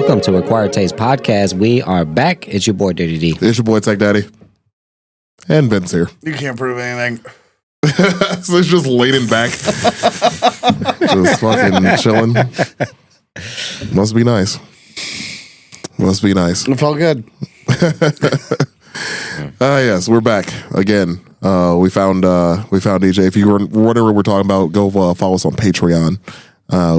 welcome to Acquired Taste Podcast. We are back. It's your boy Dirty D. It's your boy Tech Daddy. And Vince here. You can't prove anything. So it's just laying back. Just fucking chilling. Must be nice. Must be nice. It felt good. Yes, we're back again. We found DJ. If you were wondering what we're talking about, go follow us on Patreon.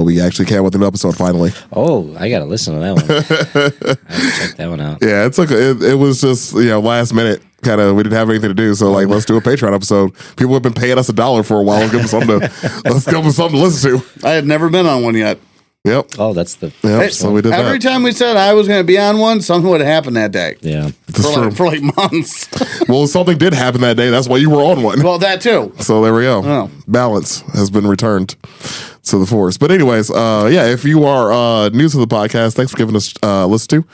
We actually came with an episode finally. Oh, I gotta listen to that one. I have to check that one out. Yeah, it was just last minute. Kind of, we didn't have anything to do, so let's do a Patreon episode. People have been paying us $1 for a while. Let's give them something to listen to. I had never been on one yet. Yep. Oh, that's the. Yep. So we did that. Every time we said I was going to be on one, something would happen that day. Yeah. For like months. Well, something did happen that day. That's why you were on one. Well, that too. So there we go. Oh. Balance has been returned to the force. But anyways, if you are new to the podcast, thanks for giving us a listen to.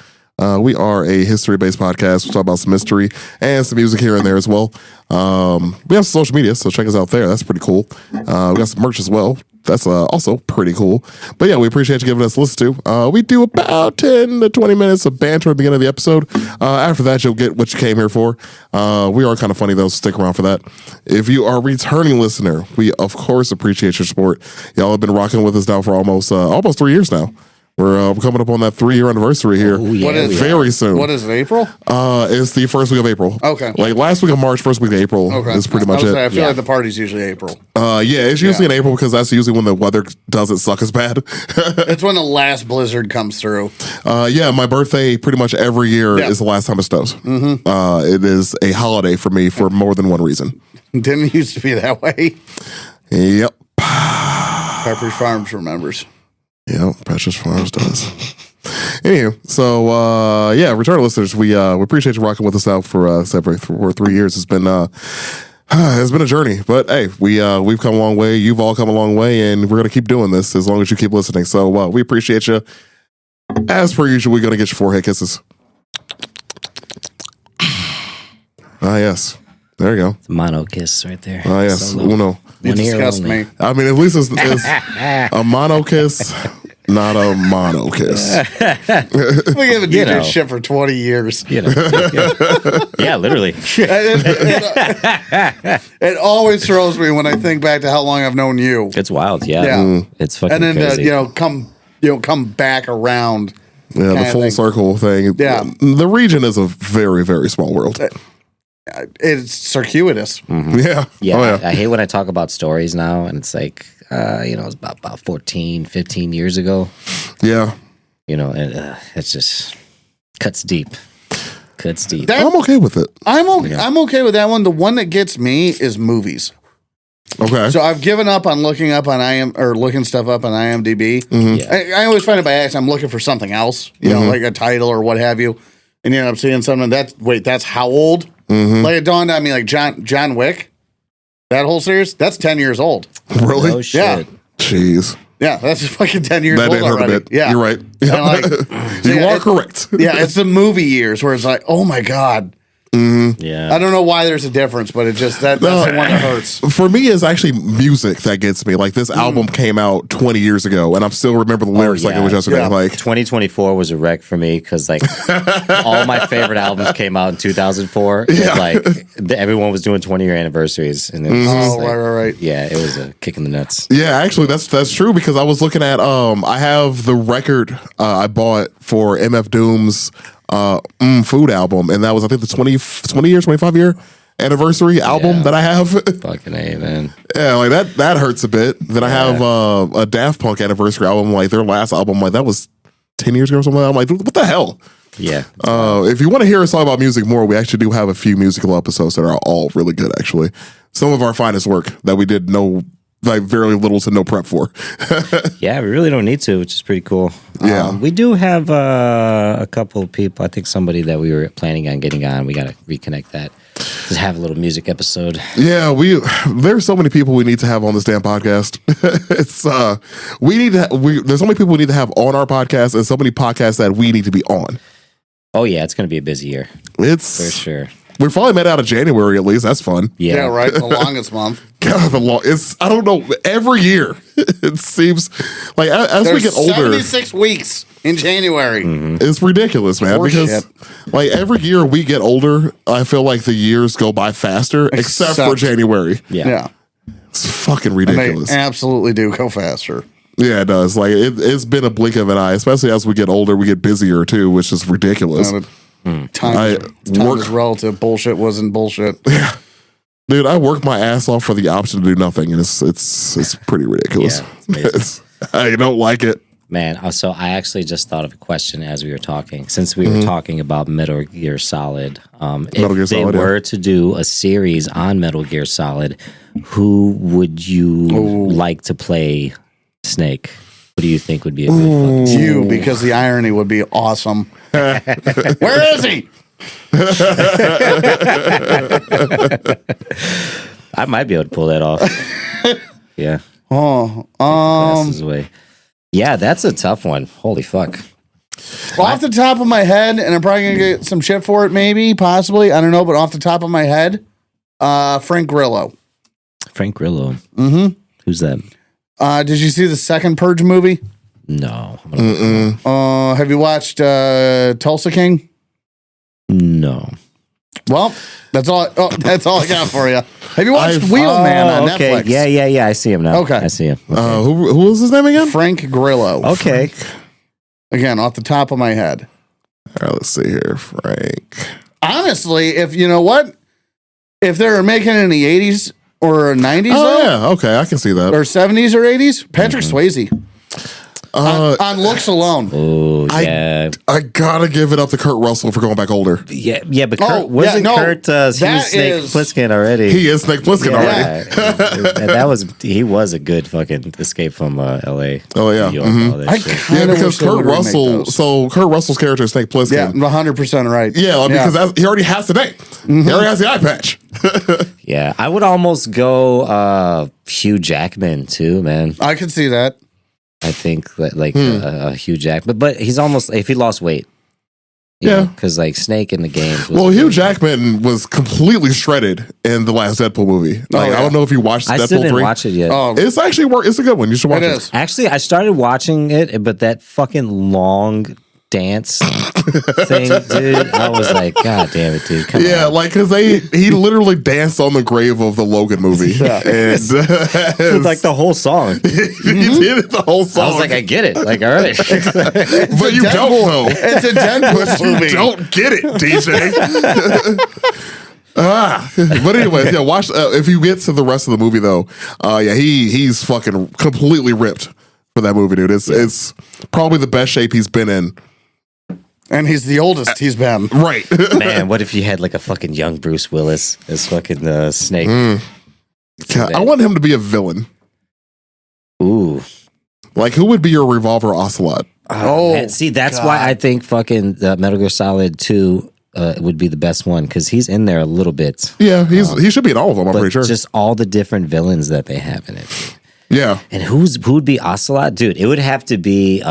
We are a history-based podcast. We talk about some history and some music here and there as well. We have social media, so check us out there. That's pretty cool. We got some merch as well. That's also pretty cool. But yeah, we appreciate you giving us a listen to. We do about 10 to 20 minutes of banter at the beginning of the episode. After that, you'll get what you came here for. We are kind of funny, though, so stick around for that. If you are a returning listener, we, of course, appreciate your support. Y'all have been rocking with us now for almost 3 years now. We're coming up on that 3-year anniversary here. Oh, yeah, What is very soon. What is it, April? It's the first week of April. Okay. Like last week of March, first week of April is pretty much it. I feel like the party's usually April. It's usually in April because that's usually when the weather doesn't suck as bad. It's when the last blizzard comes through. My birthday pretty much every year is the last time it snows. Mm-hmm. It is a holiday for me for more than one reason. Didn't used to be that way. Yep. Pepperidge Farms remembers. Yep, Precious Farms does. Anywho, so return listeners, we appreciate you rocking with us now for 3 years. It's been a journey, but hey, we've come a long way. You've all come a long way, and we're gonna keep doing this as long as you keep listening. So we appreciate you. As per usual, we're gonna get your forehead kisses. Yes. There you go. It's a mono kiss right there. Yes. Solo. Uno. You disgust me. I mean, at least it's a mono kiss, not a mono kiss. We haven't done this shit for 20 years. Yeah, literally. It always throws me when I think back to how long I've known you. It's wild. Yeah. It's fucking And then crazy. come back around. Yeah, the full circle thing. Yeah. The region is a very, very small world. It's circuitous. Mm-hmm. Yeah. Yeah, Oh, yeah. I hate when I talk about stories now, and it's like, it's about 14, 15 years ago. Yeah. And it's just cuts deep. I'm okay with it. I'm okay with that one. The one that gets me is movies. Okay. So I've given up on looking stuff up on IMDb. Mm-hmm. Yeah. I always find it by accident. I'm looking for something else, like a title or what have you, and you end up seeing something that's how old? Mm-hmm. Like it dawned on me, like John Wick, that whole series, that's 10 years old. Really? Oh, shit. Yeah. Jeez. Yeah, that's fucking 10 years That old didn't hurt already. a bit. Yeah, You're right. And You are correct. Yeah, it's the movie years where it's like, oh my God. Yeah. I don't know why there's a difference, but it just that's the one that hurts. For me, it's actually music that gets me. Like this album came out 20 years ago, and I still remember the lyrics like it was yesterday. Yeah. Like 2024 was a wreck for me because all my favorite albums came out in 2004. Yeah. And, everyone was doing 20-year anniversaries, and it was just right. Yeah, it was a kick in the nuts. yeah, actually, that's true because I was looking at I have the record I bought for MF Doom's Food album, and that was I think the 20 year, 25-year anniversary album that I have. Fucking A, man. Yeah, like that hurts a bit. Then I have a Daft Punk anniversary album, like their last album, like that was 10 years ago or something. I'm like, what the hell? Yeah. If you want to hear us talk about music more, we actually do have a few musical episodes that are all really good, actually. Some of our finest work that we did very little to no prep for. Yeah, we really don't need to, which is pretty cool. Yeah. We do have a couple of people. I think somebody that we were planning on getting on. We got to reconnect that. Just have a little music episode. Yeah, there's so many people we need to have on this damn podcast. There's so many people we need to have on our podcast, and so many podcasts that we need to be on. Oh yeah, it's going to be a busy year. It's for sure. We finally made out of January at least. That's fun. Yeah, Yeah. right. The longest month. God, it's I don't know. Every year it seems like as we get older, 76 weeks in January. it's ridiculous, man. Horseshit. Because like every year we get older, I feel like the years go by faster, except for January. Yeah. It's fucking They ridiculous. absolutely do go faster. Yeah, it does. Like it's been a blink of an eye. Especially as we get older, we get busier too, which is ridiculous. Time is relative. Bullshit wasn't bullshit. Dude, I work my ass off for the option to do nothing, and it's pretty ridiculous. Yeah, it's I don't like it. Man, so I actually just thought of a question as we were talking. Since we were talking about Metal Gear Solid, Metal Gear if they Solid, were to do a series on Metal Gear Solid, who would you like to play Snake? What do you think would be a good fucking You, because the irony would be awesome. Where is he? I might be able to pull that off. Yeah. Oh, Glasses away. Yeah, that's a tough one. Holy fuck. off the top of my head, and I'm probably gonna get some shit for it, maybe, possibly. I don't know, but off the top of my head, Frank Grillo. Frank Grillo. Mm-hmm. Who's that? Did you see the second Purge movie? No. Have you watched Tulsa King? No. Well, that's all. That's all I got for you. Have you watched Wheelman on okay. Netflix? Yeah. I see him now. Okay. I see him. Okay. Who was his name again? Frank Grillo. Okay. Again, off the top of my head. All right, let's see here, Frank. Honestly, if you know what, if they were making it in the 80s or 90s, Oh yeah, okay, I can see that. or 70s or 80s, Patrick Swayze. On looks alone. Oh, yeah. I gotta give it up to Kurt Russell for going back older. Yeah, but Kurt, wasn't Kurt, he was Snake Plissken already. He is Snake Plissken already. He was a good fucking escape from L.A. Oh yeah, New York, all that shit. yeah, because Kurt Russell. So Kurt Russell's character is Snake Plissken. Yeah, 100% right. Yeah, because he already has the name. He already has the eye patch. Yeah, I would almost go Hugh Jackman too, man. I could see that. I think that Hugh Jackman, but he's almost if he lost weight. Yeah, because like Snake in the game. Well, Hugh Jackman was completely shredded in the last Deadpool movie. Like, I don't know if you watched Deadpool 3. I still didn't watch it yet. It's actually it's a good one. You should watch it. It is. Actually, I started watching it, but that fucking long dance thing, dude, I was like, God damn it, dude. Come on. Like because he literally danced on the grave of the Logan movie, and With, like the whole song. he did it the whole song. I was like, I get it. Like, all right. But you don't know. It's a Deadpool movie. You don't get it, DJ. But anyways, yeah. Watch if you get to the rest of the movie though. He's fucking completely ripped for that movie, dude. It's probably the best shape he's been in. And he's the oldest he's been. Right. Man, what if you had like a fucking young Bruce Willis as fucking Snake? God, I want him to be a villain. Ooh. Like, who would be your Revolver Ocelot? Man. See, that's why I think fucking Metal Gear Solid 2 would be the best one, because he's in there a little bit. Yeah, he should be in all of them, I'm pretty sure. Just all the different villains that they have in it. Yeah. And who would be Ocelot? Dude, it would have to be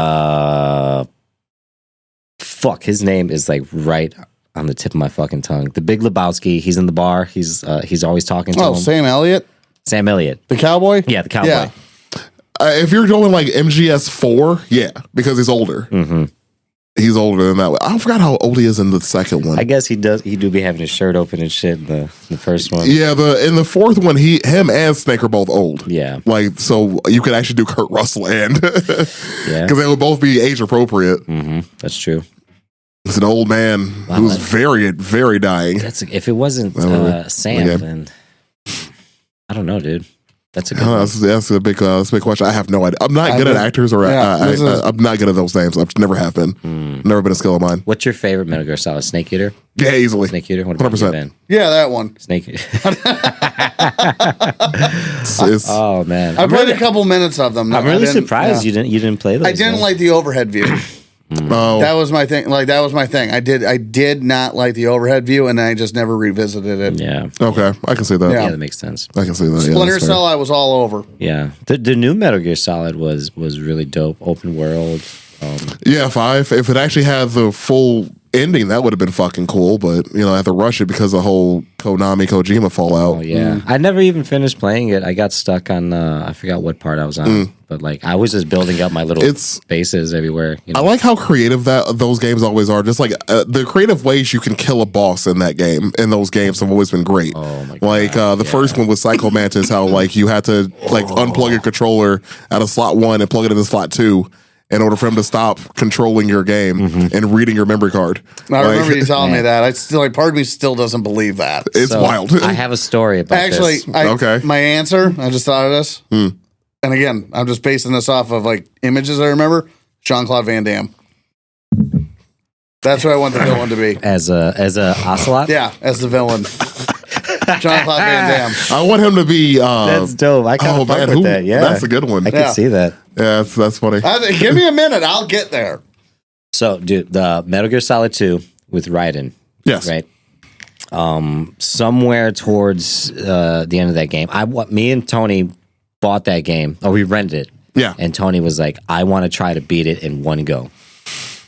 his name is like right on the tip of my fucking tongue. The Big Lebowski. He's in the bar. He's always talking to him. Sam Elliott? Sam Elliott. The cowboy? Yeah, the cowboy. Yeah. If you're going like MGS 4, yeah, because he's older. Mm-hmm. He's older than that. I forgot how old he is in the second one. I guess he do be having his shirt open and shit in the first one. Yeah, in the fourth one, him and Snake are both old. Yeah. Like, so you could actually do Kurt Russell and yeah, because they would both be age appropriate. Mm-hmm. That's true. It's an old man who's very, very dying. If it wasn't Sam, then I don't know, dude. That's a good one. That's a big question. I have no idea. I'm not good at actors, or I'm not good at those names. I've never have been. Never been a skill of mine. What's your favorite Metal Gear Solid? Snake Eater? Yeah, easily. Snake Eater? What about 100%. you, Ben? Yeah, that one. Snake Eater. It's Oh man, I played a couple minutes of them. I'm really surprised you didn't play those. I didn't like the overhead view. That was my thing. Like, that was my thing. I did not like the overhead view, and I just never revisited it. Yeah. okay. I can see that. Yeah, that makes sense. I can see that. Splinter Cell, I was all over. Yeah, the new Metal Gear Solid was really dope. Open world. Yeah, 5. If it actually had the full ending, that would have been fucking cool, but I had to rush it because of the whole Kojima fallout. Oh yeah, I never even finished playing it. I got stuck on I forgot what part I was on, but like I was just building up my little bases everywhere. I like how creative those games always are. Just like the creative ways you can kill a boss in those games have always been great. Oh my god! Like the first one with Psycho Mantis, how like you had to like unplug your controller out of slot 1 and plug it into slot 2. In order for him to stop controlling your game and reading your memory card. I remember you telling me that. I still, like, part of me still doesn't believe that. It's wild. I have a story about this. Actually, my answer, I just thought of this. And again, I'm just basing this off of like images I remember. Jean-Claude Van Damme. That's what I want the villain to be. As a ocelot? Yeah, as the villain. Jean-Claude Van Damme. I want him to be. That's dope. I kind of fuck with that. Yeah, that's a good one. I can see that. Yeah, that's funny. Give me a minute. I'll get there. So, dude, the Metal Gear Solid 2 with Raiden. Yes. Right. Somewhere towards the end of that game, me and Tony bought that game. Oh, we rented it. Yeah. And Tony was like, "I want to try to beat it in one go."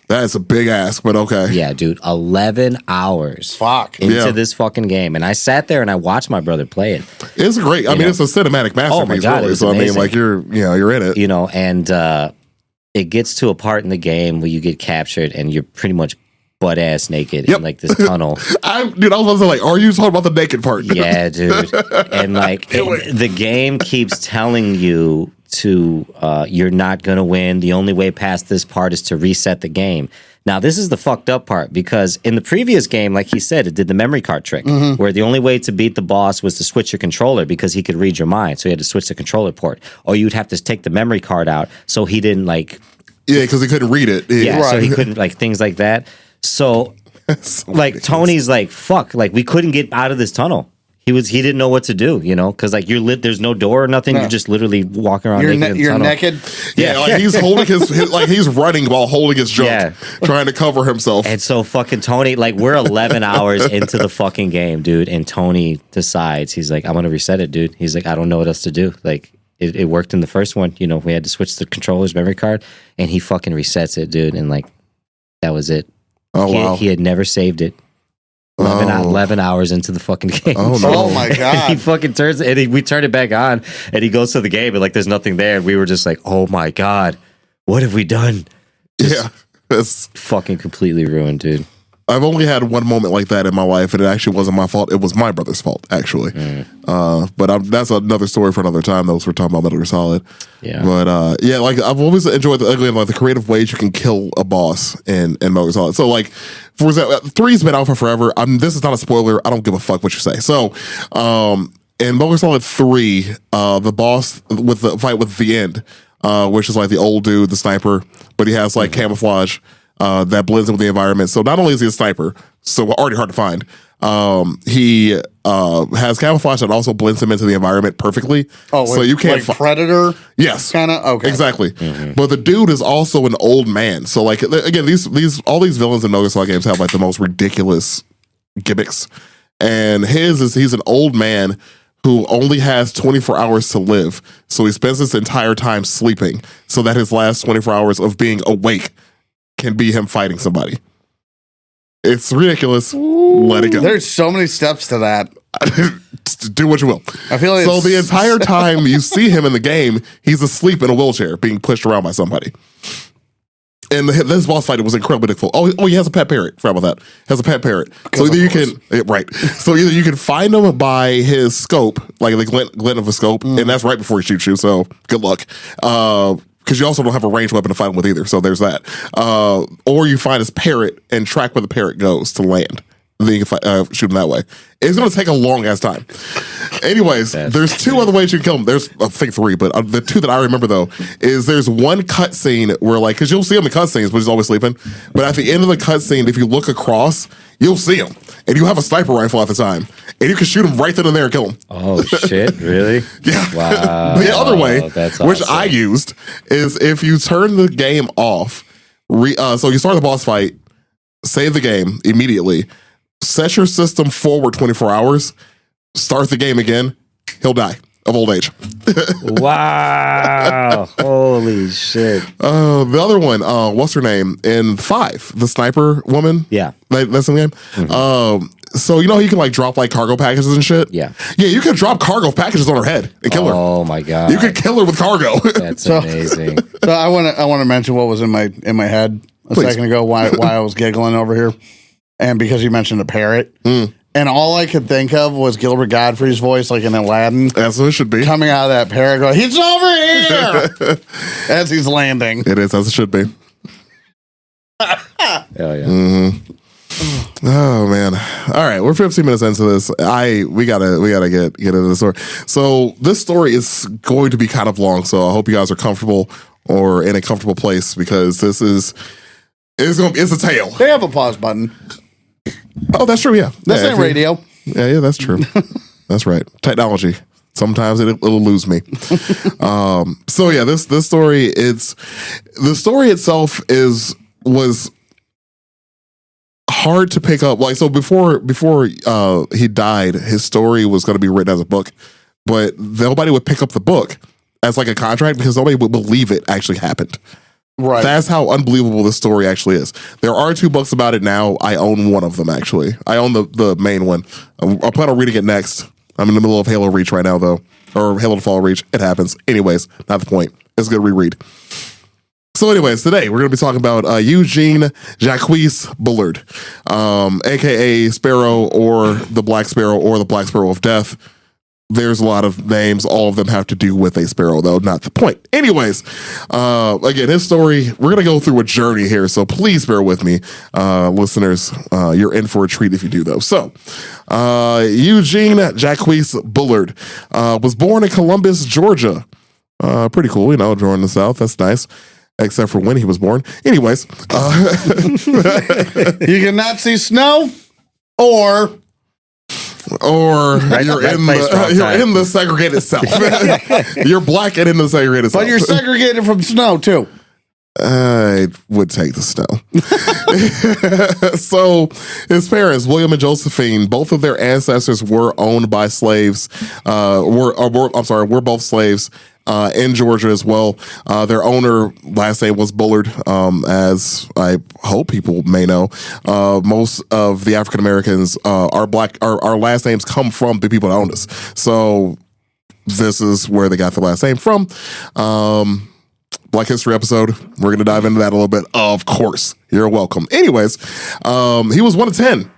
That's a big ask, but okay. Yeah, dude, 11 hours. Into this fucking game, and I sat there and I watched my brother play it. It's great. I mean, it's a cinematic masterpiece. Oh my God, really. So amazing. I mean, like you're in it. And it gets to a part in the game where you get captured and you're pretty much butt ass naked in like this tunnel. I was like, are you talking about the naked part? Yeah, dude. And like the game keeps telling you to you're not gonna win. The only way past this part is to reset the game. Now, this is the fucked up part, because in the previous game, like he said, it did the memory card trick, where the only way to beat the boss was to switch your controller because he could read your mind. So you had to switch the controller port, or you'd have to take the memory card out so he didn't like. Yeah, because he couldn't read it. Yeah, so he couldn't like things like that. So like Tony's like, fuck, like we couldn't get out of this tunnel. He didn't know what to do, because like there's no door or nothing. No. You're just literally walking around. You're naked. Yeah, like he's holding his like he's running while holding his junk, trying to cover himself. And so fucking Tony, like we're 11 hours into the fucking game, dude, and Tony decides, he's like, I'm gonna reset it, dude. He's like, I don't know what else to do. Like it worked in the first one, we had to switch the controller's memory card, and he fucking resets it, dude, and like that was it. Oh wow. He had never saved it. 11 hours into the fucking game. Oh, no. Oh my God. He fucking turns it, and we turn it back on, and he goes to the game, and like there's nothing there. And we were just like, oh my God, what have we done? Just it's fucking completely ruined, dude. I've only had one moment like that in my life, and it actually wasn't my fault. It was my brother's fault, actually. But that's another story for another time, though. So we're talking about Metal Gear Solid. Yeah. But like I've always enjoyed the creative ways you can kill a boss in Metal Gear Solid. So like, for example, 3's been out for forever. This is not a spoiler. I don't give a fuck what you say. So in Metal Gear Solid 3, the boss with the fight with the end, which is like the old dude, the sniper, but he has like camouflage. That blends in with the environment. So not only is he a sniper, so already hard to find, he has camouflage that also blends him into the environment perfectly. Oh, so you can't like Predator? Yes. Kind of? Okay. Exactly. But the dude is also an old man. So like, again, all these villains in Metal Gear Solid games have like the most ridiculous gimmicks. And he's an old man who only has 24 hours to live. So he spends his entire time sleeping so that his last 24 hours of being awake can be him fighting somebody. It's ridiculous. Let it go. There's so many steps to that. Do what you will. I feel like so the entire time you see him in the game, he's asleep in a wheelchair being pushed around by somebody. And this boss fight was incredibly difficult. Oh, he has a pet parrot. Forgot about that. Has a pet parrot. So either you can So either you can find him by his scope, like the glint of a scope, and that's right before he shoots you. So good luck. Because you also don't have a ranged weapon to fight him with either. So there's that. Or you find his parrot and track where the parrot goes to land. And then you can shoot him that way. It's going to take a long ass time. Anyways, there's two other ways you can kill him. There's, I think, 3, but the 2 that I remember, though, is there's one cutscene where, like, because you'll see him in cutscenes, but he's always sleeping. But at the end of the cutscene, if you look across, you'll see him. And you have a sniper rifle at the time. And you can shoot him right then and there and kill him. Oh, shit. Really? Yeah. Wow. The other way, awesome. which I used, is if you turn the game off, so you start the boss fight, save the game immediately, set your system forward 24 hours, start the game again, he'll die of old age. Wow. Holy shit. The other one, what's her name? In 5, the sniper woman. Yeah. That's the name. So you know you can like drop like cargo packages and shit. Yeah. Yeah, you can drop cargo packages on her head and kill her. Oh my god. You could kill her with cargo. That's amazing. So I want to mention what was in my head a Please. second ago. Why I was giggling over here, and because you mentioned a parrot, and all I could think of was Gilbert Gottfried's voice, like in Aladdin. That's what it should be. Coming out of that parrot, going, "He's over here!" as he's landing. It is as it should be. Hell yeah. Oh man! All right, we're 15 minutes into this. We gotta get into the story. So this story is going to be kind of long. So I hope you guys are comfortable or in a comfortable place because it's a tale. They have a pause button. Oh, that's true. Yeah, That's yeah, ain't radio. Yeah, that's true. That's right. Technology. Sometimes it'll lose me. So yeah, this story the story itself was hard to pick up. Like so before he died, his story was going to be written as a book, but nobody would pick up the book as like a contract because nobody would believe it actually happened. Right. That's how unbelievable this story actually is. There are 2 books about it now. I own one of them actually. I own the main one. I plan on reading it next. I'm in the middle of Halo Reach right now though, or Halo to Fall Reach. It happens. Anyways, not the point. It's a good reread. So anyways, today we're going to be talking about Eugene Jacques Bullard, a.k.a. Sparrow or the Black Sparrow or the Black Sparrow of Death. There's a lot of names. All of them have to do with a sparrow, though, not the point. Anyways, again, his story, we're going to go through a journey here, so please bear with me. Listeners, you're in for a treat if you do, though. So, Eugene Jacques Bullard was born in Columbus, Georgia. Pretty cool, you know, drawing the South. That's nice. Except for when he was born. Anyways. You cannot see snow or you're in the segregated South. You're black and in the segregated South. but you're segregated from snow too. I would take the snow. So his parents, William and Josephine, both of their ancestors were owned by slaves. Were both slaves in Georgia as well. Their owner last name was Bullard, as I hope people may know. Most of the African Americans are black. Our last names come from the people that owned us. So this is where they got the last name from. Black History episode. We're going to dive into that a little bit. Of course. You're welcome. Anyways, he was one of 10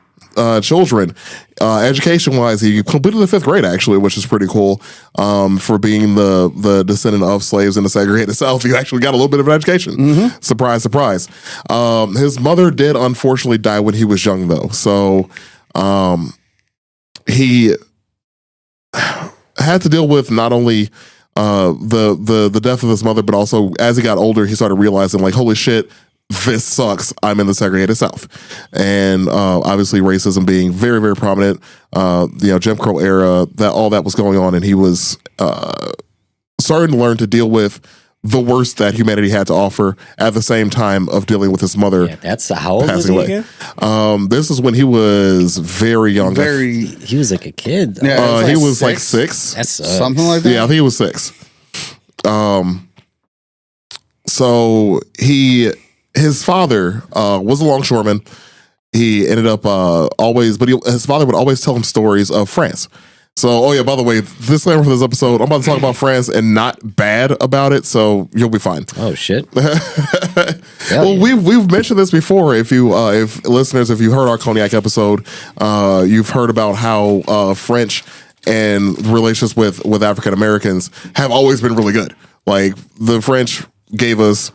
children. Education-wise, he completed the 5th grade, actually, which is pretty cool. For being the descendant of slaves in the segregated South, he actually got a little bit of an education. Surprise, surprise. His mother did unfortunately die when he was young, though. So he had to deal with not only the death of his mother, but also as he got older, he started realizing like, holy shit, this sucks. I'm in the segregated South. And obviously racism being very, very prominent, Jim Crow era, that all that was going on. And he was starting to learn to deal with the worst that humanity had to offer at the same time of dealing with his mother. Yeah, that's how old was passing he away. again? This is when he was very young. He was like a kid. Yeah, he was like 6. That's something like that. Yeah, I think he was 6. So his father was a longshoreman. He ended up his father would always tell him stories of France. So, by the way, disclaimer for this episode, I'm about to talk about France and not bad about it, so you'll be fine. Oh shit! Well, we've mentioned this before. If you heard our Cognac episode, you've heard about how French and relations with African Americans have always been really good. Like the French gave us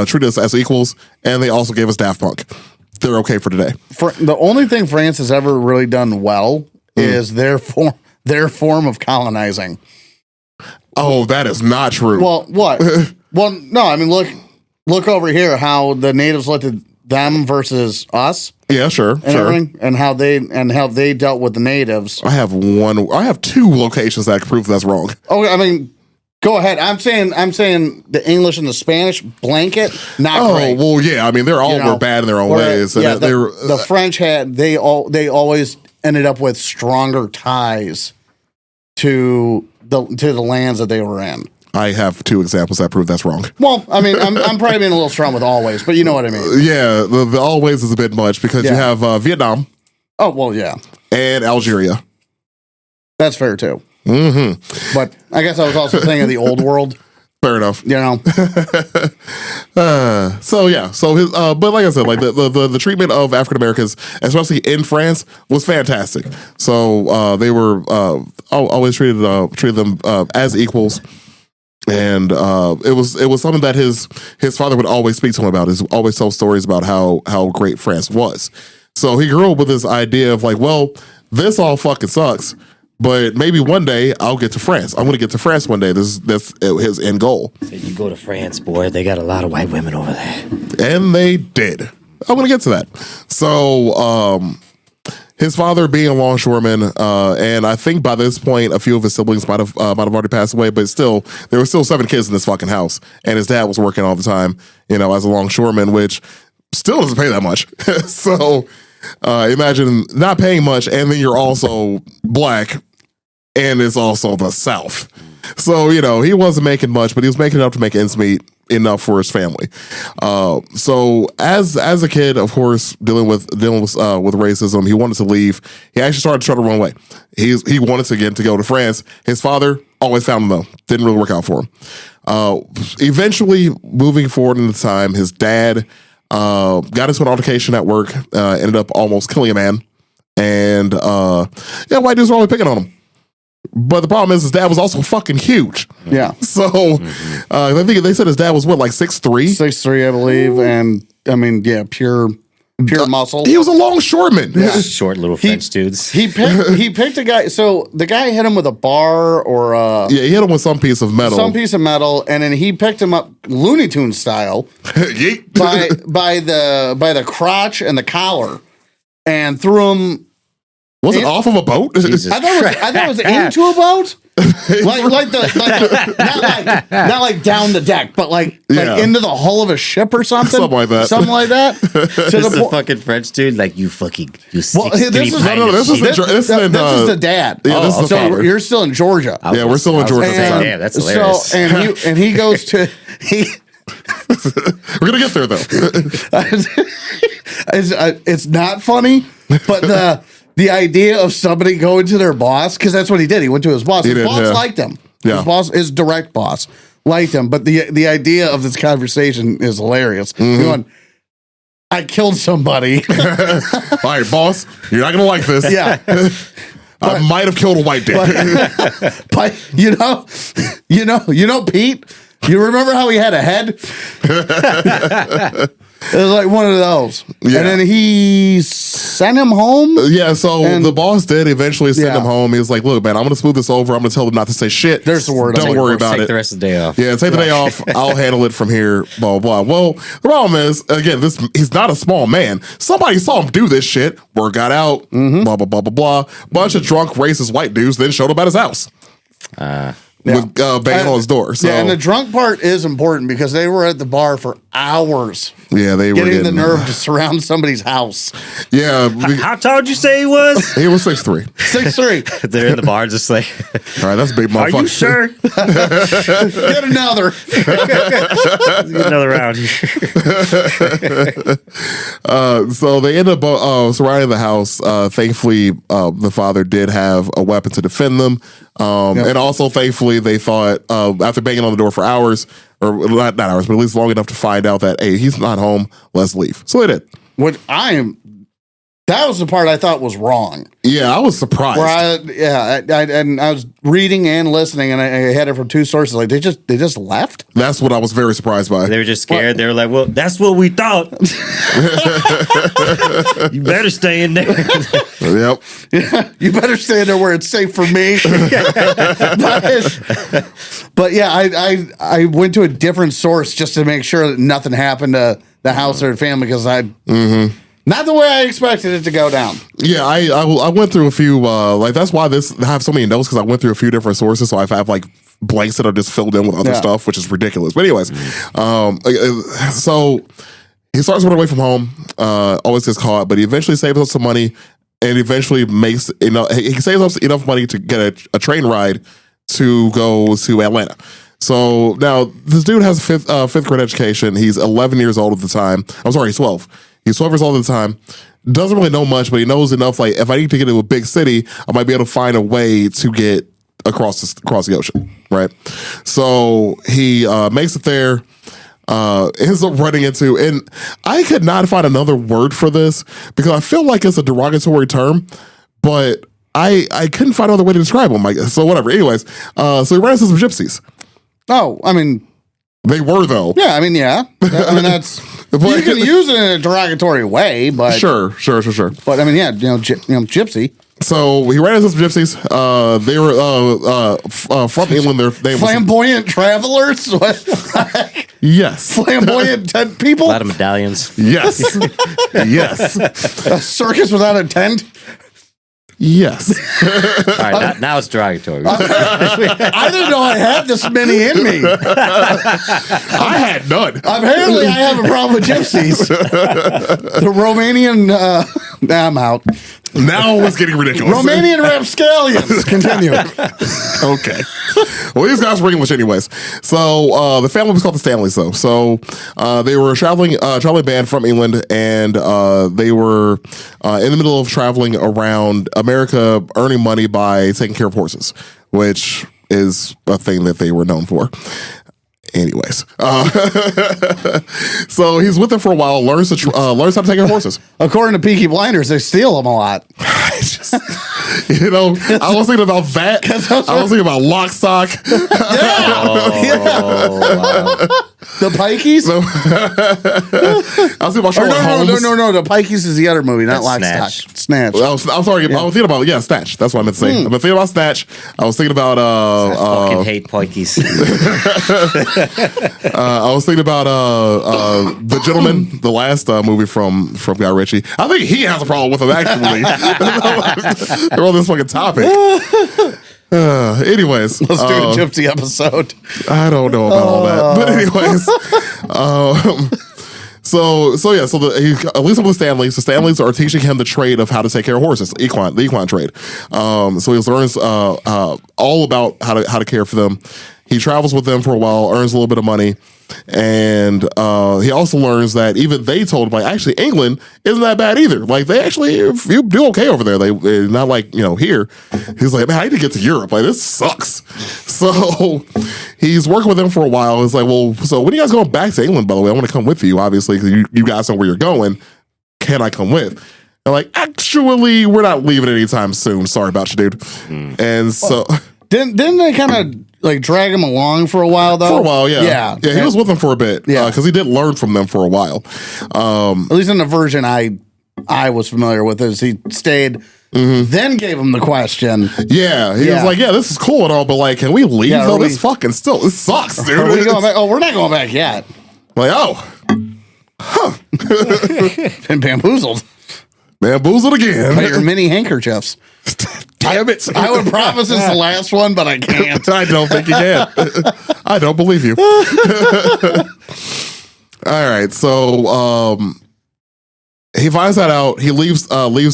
treated us as equals, and they also gave us Daft Punk. They're okay for today. The only thing France has ever really done well is their form of colonizing. Oh, that is not true. Well, what? Well, no. I mean, look over here. How the natives looked at them versus us. Yeah, sure. And how they dealt with the natives. I have 2 locations that prove that's wrong. Oh, I mean, go ahead. I'm saying the English and the Spanish blanket. Not great. Oh, well, yeah. I mean, they're all were bad in their own ways. And yeah, the French they always ended up with stronger ties to the lands that they were in. I have 2 examples that prove that's wrong. Well, I mean, I'm probably being a little strong with always, but you know what I mean. Yeah, the always is a bit much because you have Vietnam. Oh, well, yeah. And Algeria. That's fair, too. Mm-hmm. But I guess I was also thinking of the old world. Fair enough. You know? So his, but like I said, like the treatment of African Americans, especially in France, was fantastic. So they were always treated them as equals. And it was something that his father would always speak to him about. He always tell stories about how great France was. So he grew up with this idea of like, well, this all fucking sucks, but maybe one day I'll get to France. I'm going to get to France one day. That's his end goal. So you go to France, boy, they got a lot of white women over there. And they did. I'm going to get to that. So his father being a longshoreman, and I think by this point a few of his siblings might have already passed away, but still there were still 7 kids in this fucking house, and his dad was working all the time, as a longshoreman, which still doesn't pay that much. So imagine not paying much, and then you're also black, and it's also the South. So he wasn't making much, but he was making enough to make ends meet, enough for his family. So as a kid, of course, dealing with racism, he wanted to leave. He actually started to try to run away. He wanted to go to France. His father always found him though. Didn't really work out for him. Eventually, moving forward in the time, his dad got into an altercation at work. Ended up almost killing a man, and white dudes were always picking on him. But the problem is his dad was also fucking huge. Yeah. So I think they said his dad was like 6'3"? 6'3", I believe. And I mean, yeah, pure muscle. He was a longshoreman. Yeah. Short little French dudes. He picked a guy. So the guy hit him with a bar or he hit him with some piece of metal. And then he picked him up Looney Tunes style by the crotch and the collar and threw him. Was it off of a boat? I thought it was into a boat. Not like down the deck, but like into the hull of a ship or something. Something like that. This is the fucking French dude, like you sick. This is the dad. Yeah, this is the father. You're still in Georgia. We're still in Georgia. Damn, that's hilarious. So and he goes to We're gonna get there though. It's not funny, but the idea of somebody going to their boss, because that's what he did. He went to his boss. His boss liked him. Yeah. His direct boss liked him. But the idea of this conversation is hilarious. Mm-hmm. Going, I killed somebody. All right, boss, you're not gonna like this. Yeah. I might have killed a white dick. But Pete, you remember how he had a head? It was like one of those. Yeah. And then he sent him home? Yeah, so the boss did eventually send him home. He was like, look, man, I'm going to smooth this over. I'm going to tell them not to say shit. There's the word. Don't worry about it. Take the rest of the day off. Yeah, take the day off. I'll handle it from here, blah, blah, blah. Well, the problem is, again, he's not a small man. Somebody saw him do this shit. Word got out, blah, blah, blah, blah, blah. Bunch of drunk, racist white dudes then showed up at his house. With banging on his door. So. Yeah, and the drunk part is important because they were at the bar for hours. Yeah, they were getting the nerve to surround somebody's house. Yeah. How tall did you say he was? He was 6'3". 6'3". They're in the bar just like, all right, that's a big motherfucker. Are you sure? Get another. Get another round. So they end up surrounding the house. Thankfully, the father did have a weapon to defend them. And also, thankfully, they thought after banging on the door for hours, or not hours, but at least long enough to find out that, hey, he's not home, let's leave. So they did. That was the part I thought was wrong. Yeah, I was surprised. I was reading and listening, and I had it from 2 sources. Like they just left. That's what I was very surprised by. They were just scared. They were like, "Well, that's what we thought. You better stay in there." Yep. Yeah, you better stay in there where it's safe for me. But yeah, I went to a different source just to make sure that nothing happened to the house or the family because not the way I expected it to go down. Yeah, I went through a few, that's why I have so many notes, because I went through a few different sources, so I have like blanks that are just filled in with other stuff, which is ridiculous. But anyways, so he starts running away from home, always gets caught, but he eventually saves up some money, and eventually makes he saves up enough money to get a train ride to go to Atlanta. So now this dude has a fifth grade education. He's 11 years old at the time. I'm sorry, he's 12. He's 12 years old at the time. Doesn't really know much, but he knows enough. Like, if I need to get to a big city, I might be able to find a way to get across the ocean, right? So he makes it there. Ends up running into, and I could not find another word for this because I feel like it's a derogatory term, but I couldn't find another way to describe him. So whatever. Anyways, so he ran into some gypsies. Oh, I mean, they were though. Yeah, I mean, yeah. I mean, that's you can use it in a derogatory way, but sure. But I mean, yeah, gypsy. So he ran into some gypsies. They were from England. They flamboyant travelers. Yes, flamboyant tent people. A lot of medallions. Yes, yes. A circus without a tent. Yes. All right, now it's derogatory. I didn't know I had this many in me. I had none. Apparently, I have a problem with gypsies. The Romanian. I'm out. Now it's getting ridiculous. Romanian rapscallions. Continue. Okay. Well, these guys were English anyways. So the family was called the Stanleys, though. So they were a traveling band from England, and they were in the middle of traveling around America, earning money by taking care of horses, which is a thing that they were known for. Anyways, so he's with them for a while, learns how to take care of horses. According to Peaky Blinders, they steal them a lot. I was thinking about that. I was thinking about Lock, Stock. Wow. The Pikeys? I was thinking about Sherlock Holmes. No. The Pikeys is the other movie, not Lock, Snatch. Stock. Snatch. I'm sorry. Yeah. I was thinking about Snatch. That's what I meant to say. I've been thinking about Snatch. I was thinking about I fucking hate Pikeys. I was thinking about The Gentleman, the last movie from Guy Ritchie. I think he has a problem with it actually. They're on this fucking topic. Anyways, let's do a gypsy episode. I don't know about all that, but anyways, so at least with the Stanleys. The Stanleys are teaching him the trade of how to take care of horses, the equine trade. So he learns all about how to care for them. He travels with them for a while, earns a little bit of money, and he also learns that even they told him, like, actually, England isn't that bad either. Like, they actually, you do okay over there. They're not like, here. He's like, man, I need to get to Europe. Like, this sucks. So he's working with them for a while. He's like, well, so when are you guys going back to England, by the way? I want to come with you, obviously, because you guys know where you're going. Can I come with? They're like, actually, we're not leaving anytime soon. Sorry about you, dude. And so... Didn't they kind of like drag him along for a while though? For a while, yeah. Yeah, he was with them for a bit. Yeah, because he did learn from them for a while. At least in the version I was familiar with, is he stayed, then gave him the question. Yeah, he was like, "Yeah, this is cool and all, but like, can we leave? Though this fucking this sucks, dude. Are we going back? Oh, we're not going back yet. Like, Been bamboozled. Bamboozled again. By your mini handkerchiefs. Damn it. I would promise it's the last one, but I can't. I don't think you can. I don't believe you. All right. So he finds that out. He leaves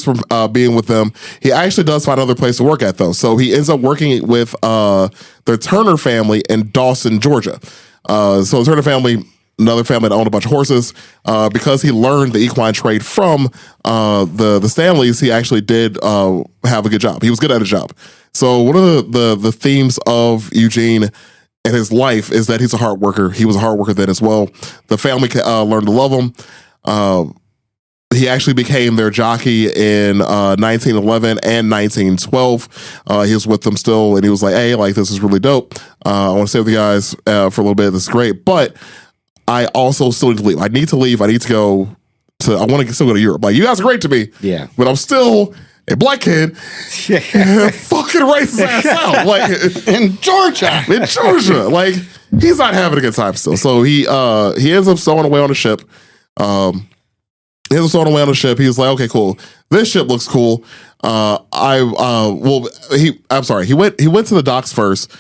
from being with them. He actually does find another place to work at, though. So he ends up working with the Turner family in Dawson, Georgia. So the Turner family, another family that owned a bunch of horses. Because he learned the equine trade from the Stanleys, he actually did have a good job. He was good at a job. So one of the themes of Eugene and his life is that he's a hard worker. He was a hard worker then as well. The family learned to love him. He actually became their jockey in 1911 and 1912. He was with them still, and he was like, hey, like, this is really dope. I want to stay with you guys for a little bit. This is great. But I also still need to leave. I need to leave. I need to go to, I want to still go to Europe. Like, you guys are great to me. Yeah. But I'm still a black kid. Fucking racist ass out. Like, in Georgia. In Georgia. Like, he's not having a good time still. So he ends up stowing away on the ship. He ends up stowing away on the ship. He's like, okay, cool. This ship looks cool. He went to the docks first.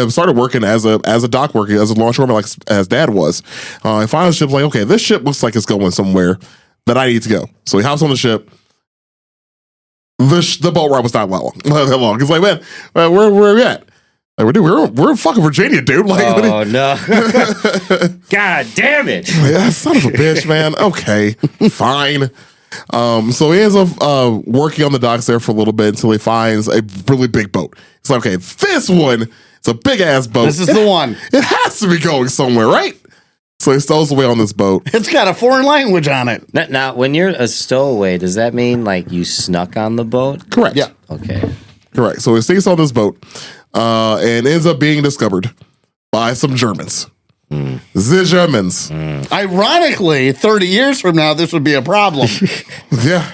Started working as a dock worker, as a longshoreman, like as Dad was. He finally the ship's like, okay, this ship looks like it's going somewhere that I need to go. So he hops on the ship, the boat ride was not that long. It's like, man, where we at? Like, we're in fucking Virginia, dude. Like, oh no! God damn it! Yeah, son of a bitch, man. Okay, fine. So he ends up working on the docks there for a little bit until he finds a really big boat. It's like, okay, this one is a big ass boat. This is the one. It has to be going somewhere, right? So he stows away on this boat. It's got a foreign language on it. Now, when you're a stowaway, does that mean like you snuck on the boat? Correct. Yeah. Okay. Correct. So he sneaks on this boat and ends up being discovered by some Germans. The Germans. Ironically, 30 years from now, this would be a problem. Yeah.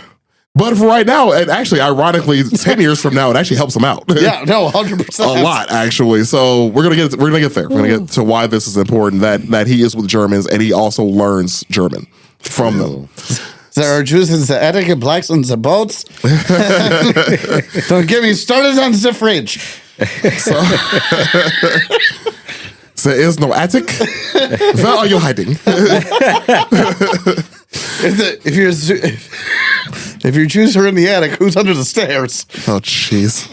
But for right now, and actually, ironically, 10 years from now, it actually helps them out. Yeah, no, 100%. A lot, actually. So we're gonna get there. We're gonna get to why this is important. That he is with Germans and he also learns German from them. There are Jews in the attic and blacks on the boats. Don't get me started on the fridge. There is no attic. Where are you hiding? If your Jews are in the attic, who's under the stairs? Oh, jeez.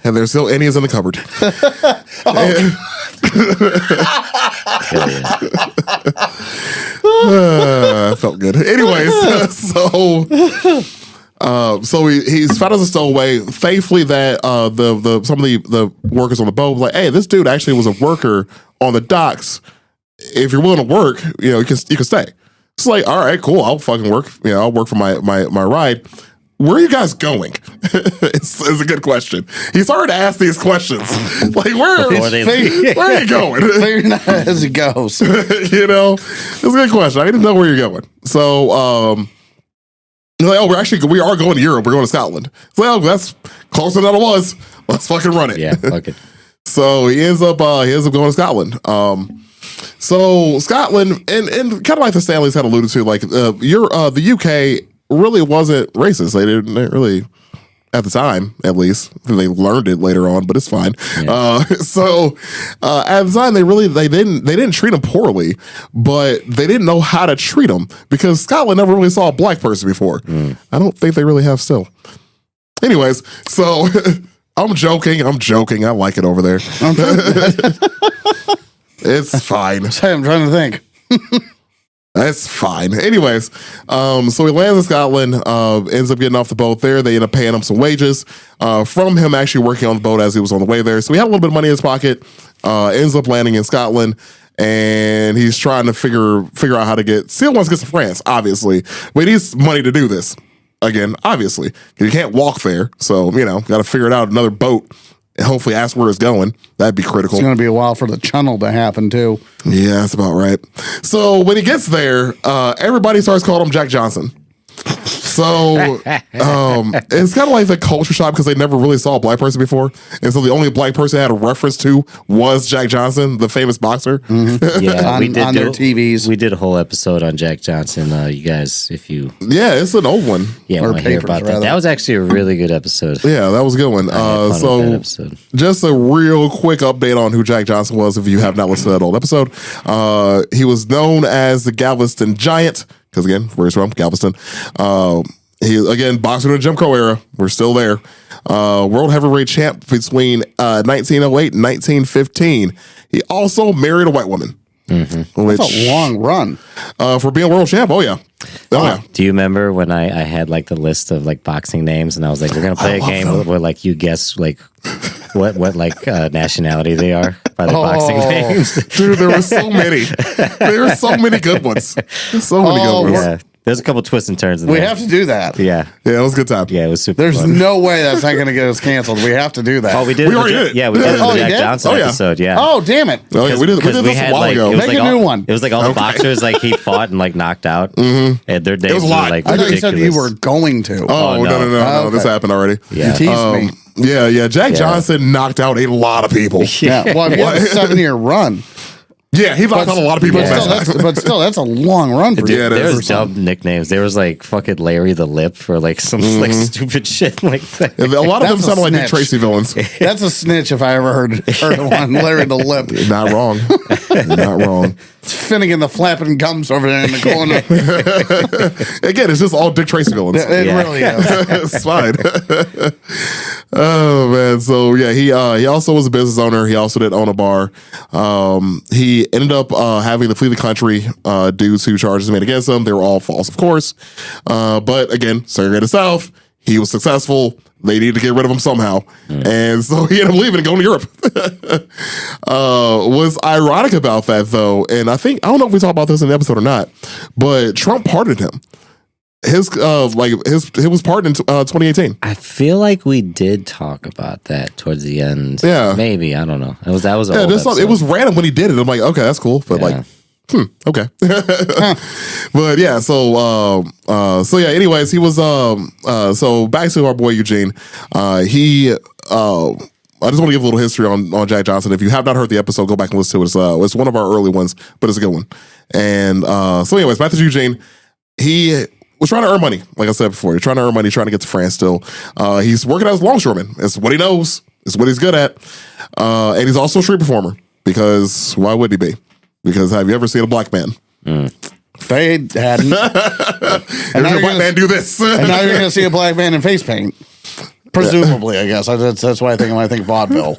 And there's still Ennies in the cupboard. Felt good. Anyways, so he's found as a stowaway. Thankfully, that some of the workers on the boat were like, hey, this dude actually was a worker on the docks. If you're willing to work, you can stay. It's like, all right, cool. I'll fucking work. I'll work for my ride. Where are you guys going? it's a good question. He started to ask these questions. Like, where are you going? Figuring out as it goes. It's a good question. I need to know where you're going. So, like, oh, we are going to Europe. We're going to Scotland. It's like, oh, that's closer than it was. Let's fucking run it. Yeah, fuck it. So he ends up going to Scotland. So Scotland, and kind of like the Stanleys had alluded to, like the UK really wasn't racist. They didn't really, at the time at least. They learned it later on, but it's fine. Yeah. At the time, they didn't treat them poorly, but they didn't know how to treat them because Scotland never really saw a black person before. I don't think they really have still. Anyways, so I'm joking. I like it over there. It's fine. Sorry, I'm trying to think. That's fine. Anyways, so he lands in Scotland, ends up getting off the boat there. They end up paying him some wages from him actually working on the boat as he was on the way there. So he had a little bit of money in his pocket, ends up landing in Scotland, and he's trying to figure out how to still wants to get to France, obviously. But he needs money to do this. Again, obviously. You can't walk there. So, got to figure it out, another boat. And hopefully ask where it's going. That'd be critical. It's going to be a while for the channel to happen, too. Yeah, that's about right. So when he gets there, everybody starts calling him Jack Johnson. So it's kind of like the culture shock because they never really saw a black person before. And so the only black person they had a reference to was Jack Johnson, the famous boxer. Mm-hmm. Yeah, on their TVs. We did a whole episode on Jack Johnson. You guys, if you... Yeah, it's an old one. Yeah, want to hear about that. That was actually a really good episode. Yeah, that was a good one. So just a real quick update on who Jack Johnson was if you have not listened to that old episode. He was known as the Galveston Giant. Because again, where he's from, Galveston. He again boxing in the Jim Crow era. We're still there. World heavyweight champ between 1908 and 1915. He also married a white woman. Mm-hmm. That's a long run for being world champ. Oh yeah. Yeah. Do you remember when I had like the list of like boxing names and I was like, we're gonna play a game where like you guess like what like nationality they are by the boxing names? Dude, there were so many. There were so many good ones. So many good ones. Yeah. There's a couple twists and turns in we there. have to do that. Yeah. Yeah, it was a good time. Yeah, it was super There's fun. no way that's not going to get us canceled. We have to do that. Oh, we did. We already did it. Yeah, we did the Jack Johnson yeah. episode. Yeah. Oh, damn it. Oh, yeah, we did this a while ago. It was Make like a new one. It was like all the boxers like he fought and like knocked out. Mm-hmm. And their days was a were lot. like I thought you said ridiculous. you were going to. Oh, no. Okay. This happened already. Yeah. You teased me. Yeah. Jack Johnson knocked out a lot of people. Yeah. Well, if you have a 7-year run. Yeah, he knocked out a lot of people. But still, that's a long run for you. Yeah, there was dumb nicknames. There was like fucking Larry the Lip for like some like stupid shit like that. Yeah, a lot of them sounded like Dick Tracy villains. That's a snitch if I ever heard one. Larry the Lip. Not wrong. Not wrong. Finnegan the flapping gums over there in the corner. Again, it's just all Dick Tracy villains. It really is. It's fine. Oh man, so yeah, he also was a business owner. He also did own a bar. He ended up having to flee the country due to charges made against him. They were all false, of course. But again, segregated South. He was successful. They needed to get rid of him somehow. And so he ended up leaving and going to Europe. Was ironic about that, though, and I don't know if we talked about this in the episode or not, but Trump pardoned him. He was pardoned in 2018. I feel like we did talk about that towards the end. Yeah. Maybe. I don't know. It was it was random when he did it. I'm like, okay, that's cool. But okay. But yeah, so yeah, anyways, he was so back to our boy Eugene. I just want to give a little history on Jack Johnson. If you have not heard the episode, go back and listen to it. It's one of our early ones, but it's a good one. And so anyways, back to Eugene. He was trying to earn money, like I said before. He's trying to earn money, trying to get to France still. He's working as a longshoreman. It's what he knows. It's what he's good at. And he's also a street performer, because why would he be? Because have you ever seen a black man? They hadn't. And now a black man do this. And now you're going to see a black man in face paint. Presumably, I guess. That's why I think when I think vaudeville.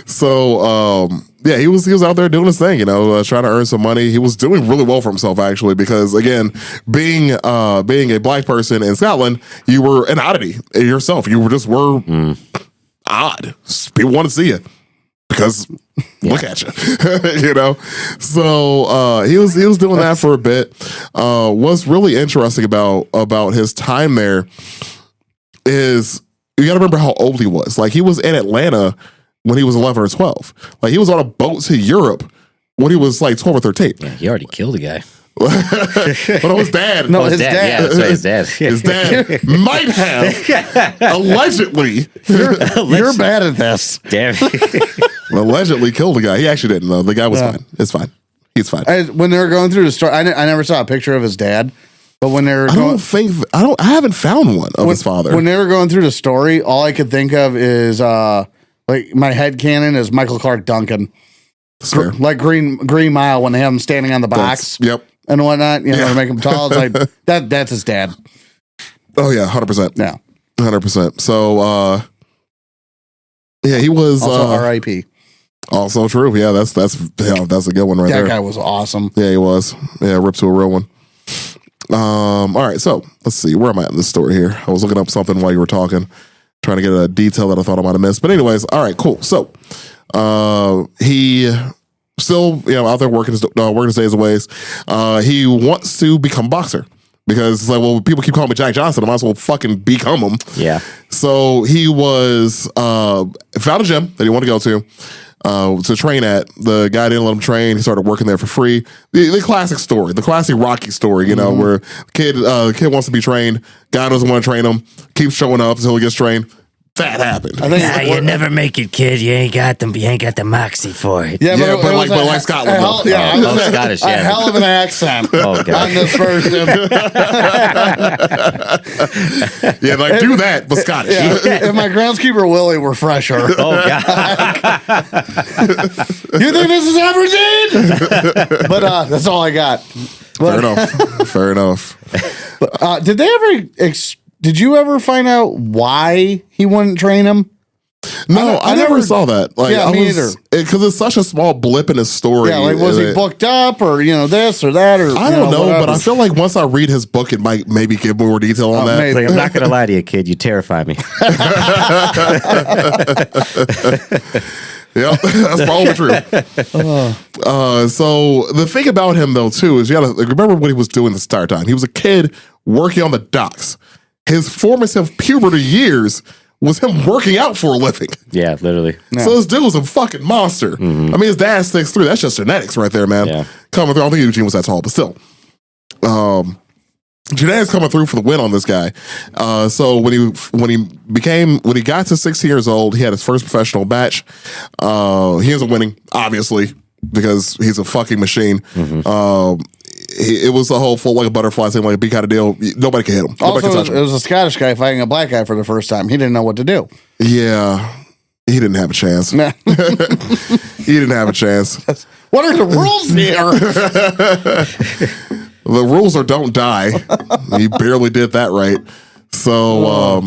So, yeah, he was out there doing his thing, trying to earn some money. He was doing really well for himself, actually, because again, being a black person in Scotland, you were an oddity yourself. You were odd. People want to see you. Because look at you, So he was doing that for a bit. What's really interesting about his time there is you got to remember how old he was. Like, he was in Atlanta when he was 11 or 12. Like, he was on a boat to Europe when he was like 12 or 13. Yeah, he already killed a guy. But no, his dad. No, his dad. Yeah, that's right, his dad. His dad might have allegedly. You're bad at this. Damn. Allegedly killed a guy. He actually didn't, though. The guy was fine. It's fine. He's fine. When they were going through the story, I never saw a picture of his dad. But when they were I haven't found one of his father. When they were going through the story, all I could think of is like my headcanon is Michael Clark Duncan. Like Green Mile, when they have him standing on the box. Yep. And whatnot, to make him tall. It's like that's his dad. Oh yeah, 100%. Yeah. 100%. So yeah, he was also R.I.P. Also true. Yeah, that's a good one right there. That guy was awesome. Yeah, he was. Yeah, ripped to a real one. All right, so let's see. Where am I in this story here? I was looking up something while you were talking, trying to get a detail that I thought I might have missed. But anyways, all right, cool. So he still, out there working his days and ways. He wants to become a boxer because it's like, well, people keep calling me Jack Johnson. I might as well fucking become him. Yeah. So he was found a gym that he wanted to go to train at. The guy didn't let him train. He started working there for free. The classic story, the classic Rocky story, where the kid wants to be trained. Guy doesn't want to train him. Keeps showing up until he gets trained. That happened. I think you never make it, kid. You ain't got the moxie for it. Yeah, but like Scotland. Scottish. A hell of an accent on this version. Yeah, like do that, but Scottish. Yeah. If my groundskeeper Willie were fresher. Oh God. You think this is Aberdeen? But that's all I got. Fair enough. Did they ever? Did you ever find out why he wouldn't train him? No, I never saw that. Like, yeah, me either. Because it's such a small blip in his story. Yeah, like was he booked up or this or that or I don't know, but I feel like once I read his book, it might maybe give more detail on that. Like, I'm not gonna lie to you, kid. You terrify me. Yeah, that's probably true. So the thing about him though too is you gotta remember what he was doing this entire time. He was a kid working on the docks. His formative puberty years was him working out for a living. Yeah, literally. Yeah. So this dude was a fucking monster. Mm-hmm. I mean, his dad's 6'3". That's just genetics right there, man. Yeah. Coming through. I don't think Eugene was that tall, but still. Genetics coming through for the win on this guy. So when he got to 16 years old, he had his first professional match. He ends up winning, obviously, because he's a fucking machine. Mm-hmm. It was a whole full like a butterfly thing, like a big kind of deal. Nobody could hit him. Nobody could touch him. It was a Scottish guy fighting a black guy for the first time. He didn't know what to do. Yeah, he didn't have a chance. Nah. He didn't have a chance. What are the rules here? The rules are don't die. He barely did that right. So,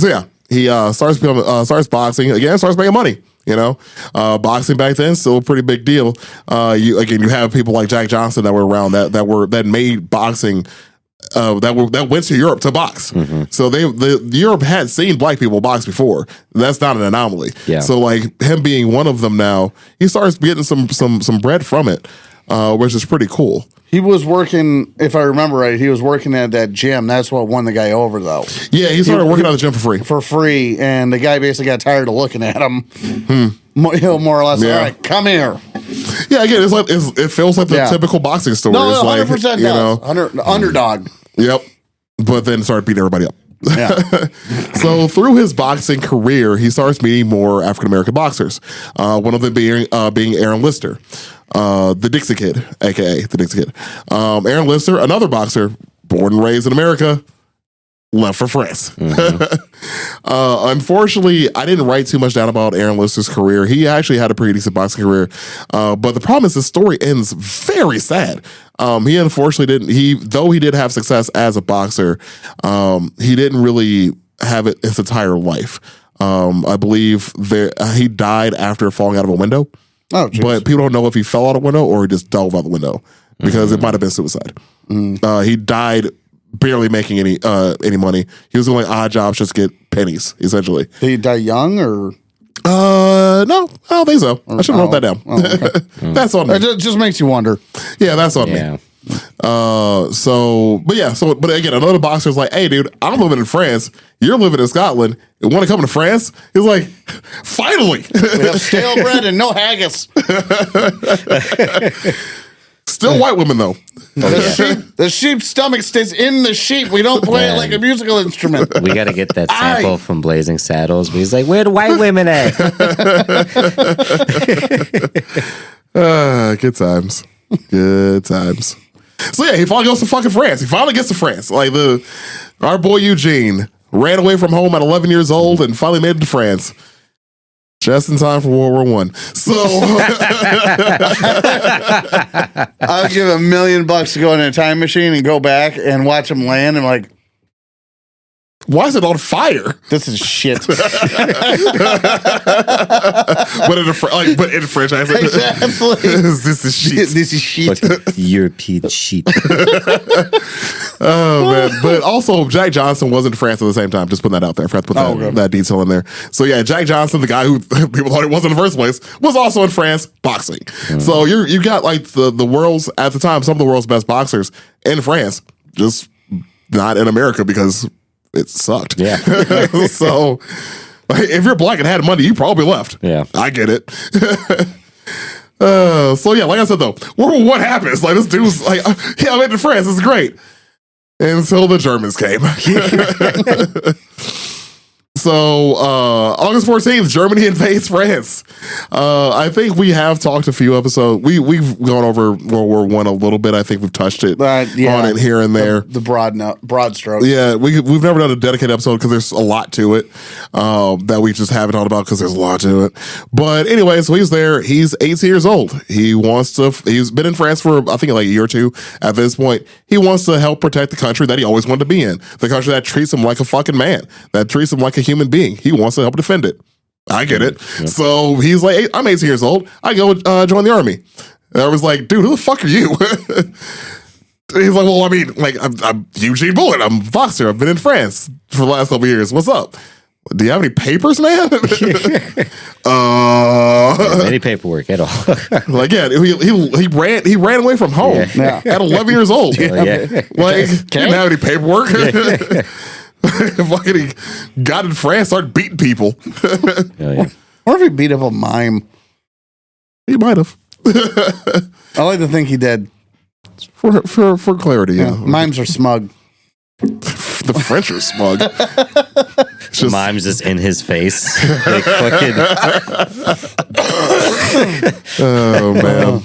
yeah, he starts boxing again. Starts making money. Boxing back then still a pretty big deal. You have people like Jack Johnson that were around that made boxing. That went to Europe to box. So Europe had seen black people box before. That's not an anomaly. Yeah. So like him being one of them now, he starts getting some bread from it, which is pretty cool. He was working, if I remember right, he was working at that gym. That's what won the guy over, though. Yeah, he started working at the gym for free. For free, and the guy basically got tired of looking at him. More or less, all right, come here. Yeah, again, it feels like the typical boxing story. No, it's 100% does. Underdog. Yep. But then started beating everybody up. Yeah. So through his boxing career, he starts meeting more African American boxers. One of them being Aaron Lister, the Dixie Kid, aka the Dixie Kid. Aaron Lister, another boxer, born and raised in America, left for France. Unfortunately, I didn't write too much down about Aaron Lister's career. He actually had a pretty decent boxing career, but the problem is the story ends very sad. He unfortunately didn't. Though he did have success as a boxer, he didn't really have it his entire life. I believe he died after falling out of a window. Oh, geez. But people don't know if he fell out a window or he just dove out the window because it might have been suicide. He died barely making any money. He was doing like odd jobs just to get pennies, essentially. Did he die young or? No, I don't think so. I should have wrote that down. Okay. That's on me. It just makes you wonder. Yeah, that's on me. But again, another boxer's like, hey, dude, I'm living in France. You're living in Scotland. You want to come to France? He's like, finally. We have stale bread and no haggis. Still white women, though. The sheep's stomach stays in the sheep. We don't play it like a musical instrument. We got to get that sample from Blazing Saddles. But he's like, where the white women at? Good times. Good times. So yeah, he finally goes to fucking France. He finally gets to France. Like our boy Eugene ran away from home at 11 years old and finally made it to France. Just in time for World War I. So I'll give $1 million to go in a time machine and go back and watch him land and like, why is it on fire? this is shit. But in French accent. Exactly. This is shit. This is shit. European shit. Oh man! But also, Jack Johnson was in France at the same time. Just putting that out there. I forgot to put that detail in there. So yeah, Jack Johnson, the guy who people thought he was in the first place, was also in France boxing. So you got like the world's at the time some of the world's best boxers in France, just not in America because it sucked. Yeah. So if you're black and had money, you probably left. Yeah, I get it. So yeah, like I said though, what happens? Like this dude's like, yeah, I went to France. It's great. Until the Germans came. So August 14th, Germany invades France. I think we have talked a few episodes. We've gone over World War I a little bit. I think we've touched it on it here and there. The broad strokes. Yeah, we've never done a dedicated episode because there's a lot to it that we just haven't talked about because there's a lot to it. But anyway, so he's there. He's 18 years old. He's been in France for I think like a year or two at this point. He wants to help protect the country that he always wanted to be in. The country that treats him like a fucking man. That treats him like a human being. He wants to help defend it. I get it. Yep. So he's like, hey, I'm 18 years old. I go join the army. And I was like, dude, who the fuck are you? He's like, well, I mean, like, I'm Eugene Bullard. I'm a boxer. I've been in France for the last couple of years. What's up? Do you have any papers, man? Any paperwork at all? Like, yeah, he ran away from home at 11 years old. Like, didn't have any paperwork. Fucking he got in France, started beating people. Or if he beat up a mime. He might have. I like to think he did. For clarity, yeah. Mimes are smug. The French are smug. Just, Mimes is in his face. Like fucking. Oh man.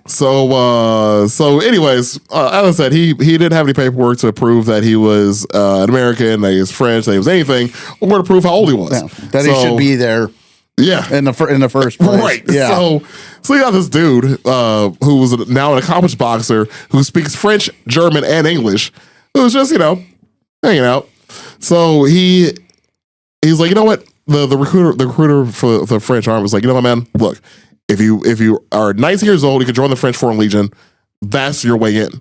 So anyways, as I said, he didn't have any paperwork to prove that he was an American, that he was French, that he was anything, or to prove how old he was. Yeah, that he should be there. Yeah. in the first place. Right. Yeah. So you got this dude who was now an accomplished boxer who speaks French, German, and English, who's just, hanging out. So he's like, you know what? The recruiter for the French army was like, you know what, man? Look, if you are 19 years old, you can join the French Foreign Legion. That's your way in.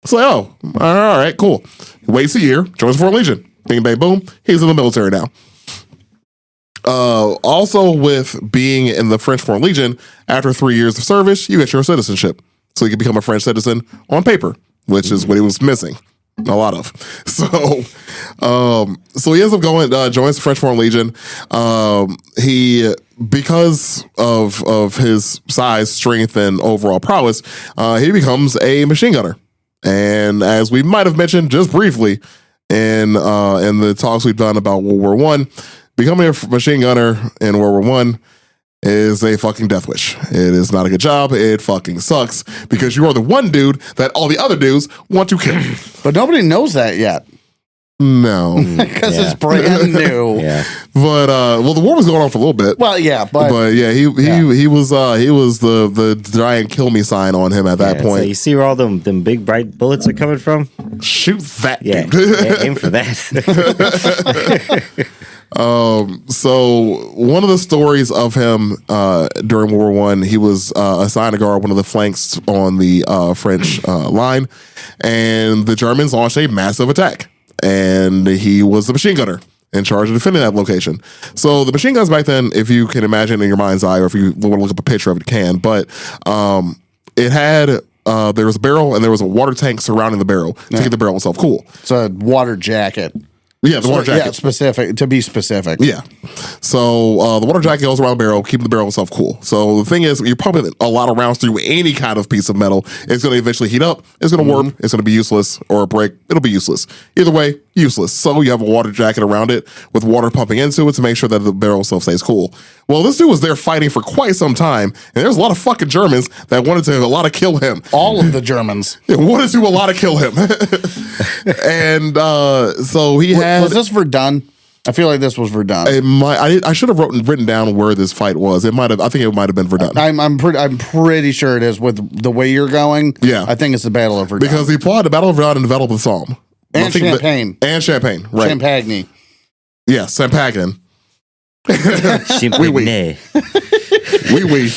It's like, oh, all right, cool. He waits a year, joins the Foreign Legion. Bing, bang, boom. He's in the military now. Also, with being in the French Foreign Legion, after 3 years of service, you get your citizenship. So you can become a French citizen on paper, which is what he was missing a lot of. So he ends up joins the French Foreign Legion. He, because of his size, strength, and overall prowess, he becomes a machine gunner. And as we might have mentioned just briefly in the talks we've done about World War I, becoming a machine gunner in World War I is a fucking death wish. It is not a good job. It fucking sucks because you are the one dude that all the other dudes want to kill. But nobody knows that yet. No. Because it's brand new. Yeah. But the war was going on for a little bit. Well, yeah, but yeah, he was the giant kill me sign on him at that point. So you see where all them big bright bullets are coming from? Shoot that dude. Aim for that. So one of the stories of him during World War I, he was assigned to guard one of the flanks on the French line, and the Germans launched a massive attack, and he was the machine gunner in charge of defending that location. So the machine guns back then, if you can imagine in your mind's eye, or if you want to look up a picture of it, you can, but it had there was a barrel and there was a water tank surrounding the barrel to keep the barrel itself cool. It's a water jacket. Yeah, the water jacket. Yeah, to be specific. Yeah. So the water jacket goes around the barrel, keeping the barrel itself cool. So the thing is, you're pumping a lot of rounds through any kind of piece of metal. It's going to eventually heat up. It's going to warp. It's going to be useless, or break. It'll be useless. Either way, useless. So you have a water jacket around it with water pumping into it to make sure that the barrel itself stays cool. Well, this dude was there fighting for quite some time, and there's a lot of fucking Germans that wanted to kill him. All of the Germans. They wanted to kill him. And so he had... Was this Verdun? I feel like this was Verdun. I should have written down where this fight was. It might have. I think it might have been Verdun. I'm pretty sure it is with the way you're going. Yeah, I think it's the Battle of Verdun because he plotted the Battle of Verdun and developed the Somme and Champagne right? Champagne. Yeah, Champagne. Champagne. Oui.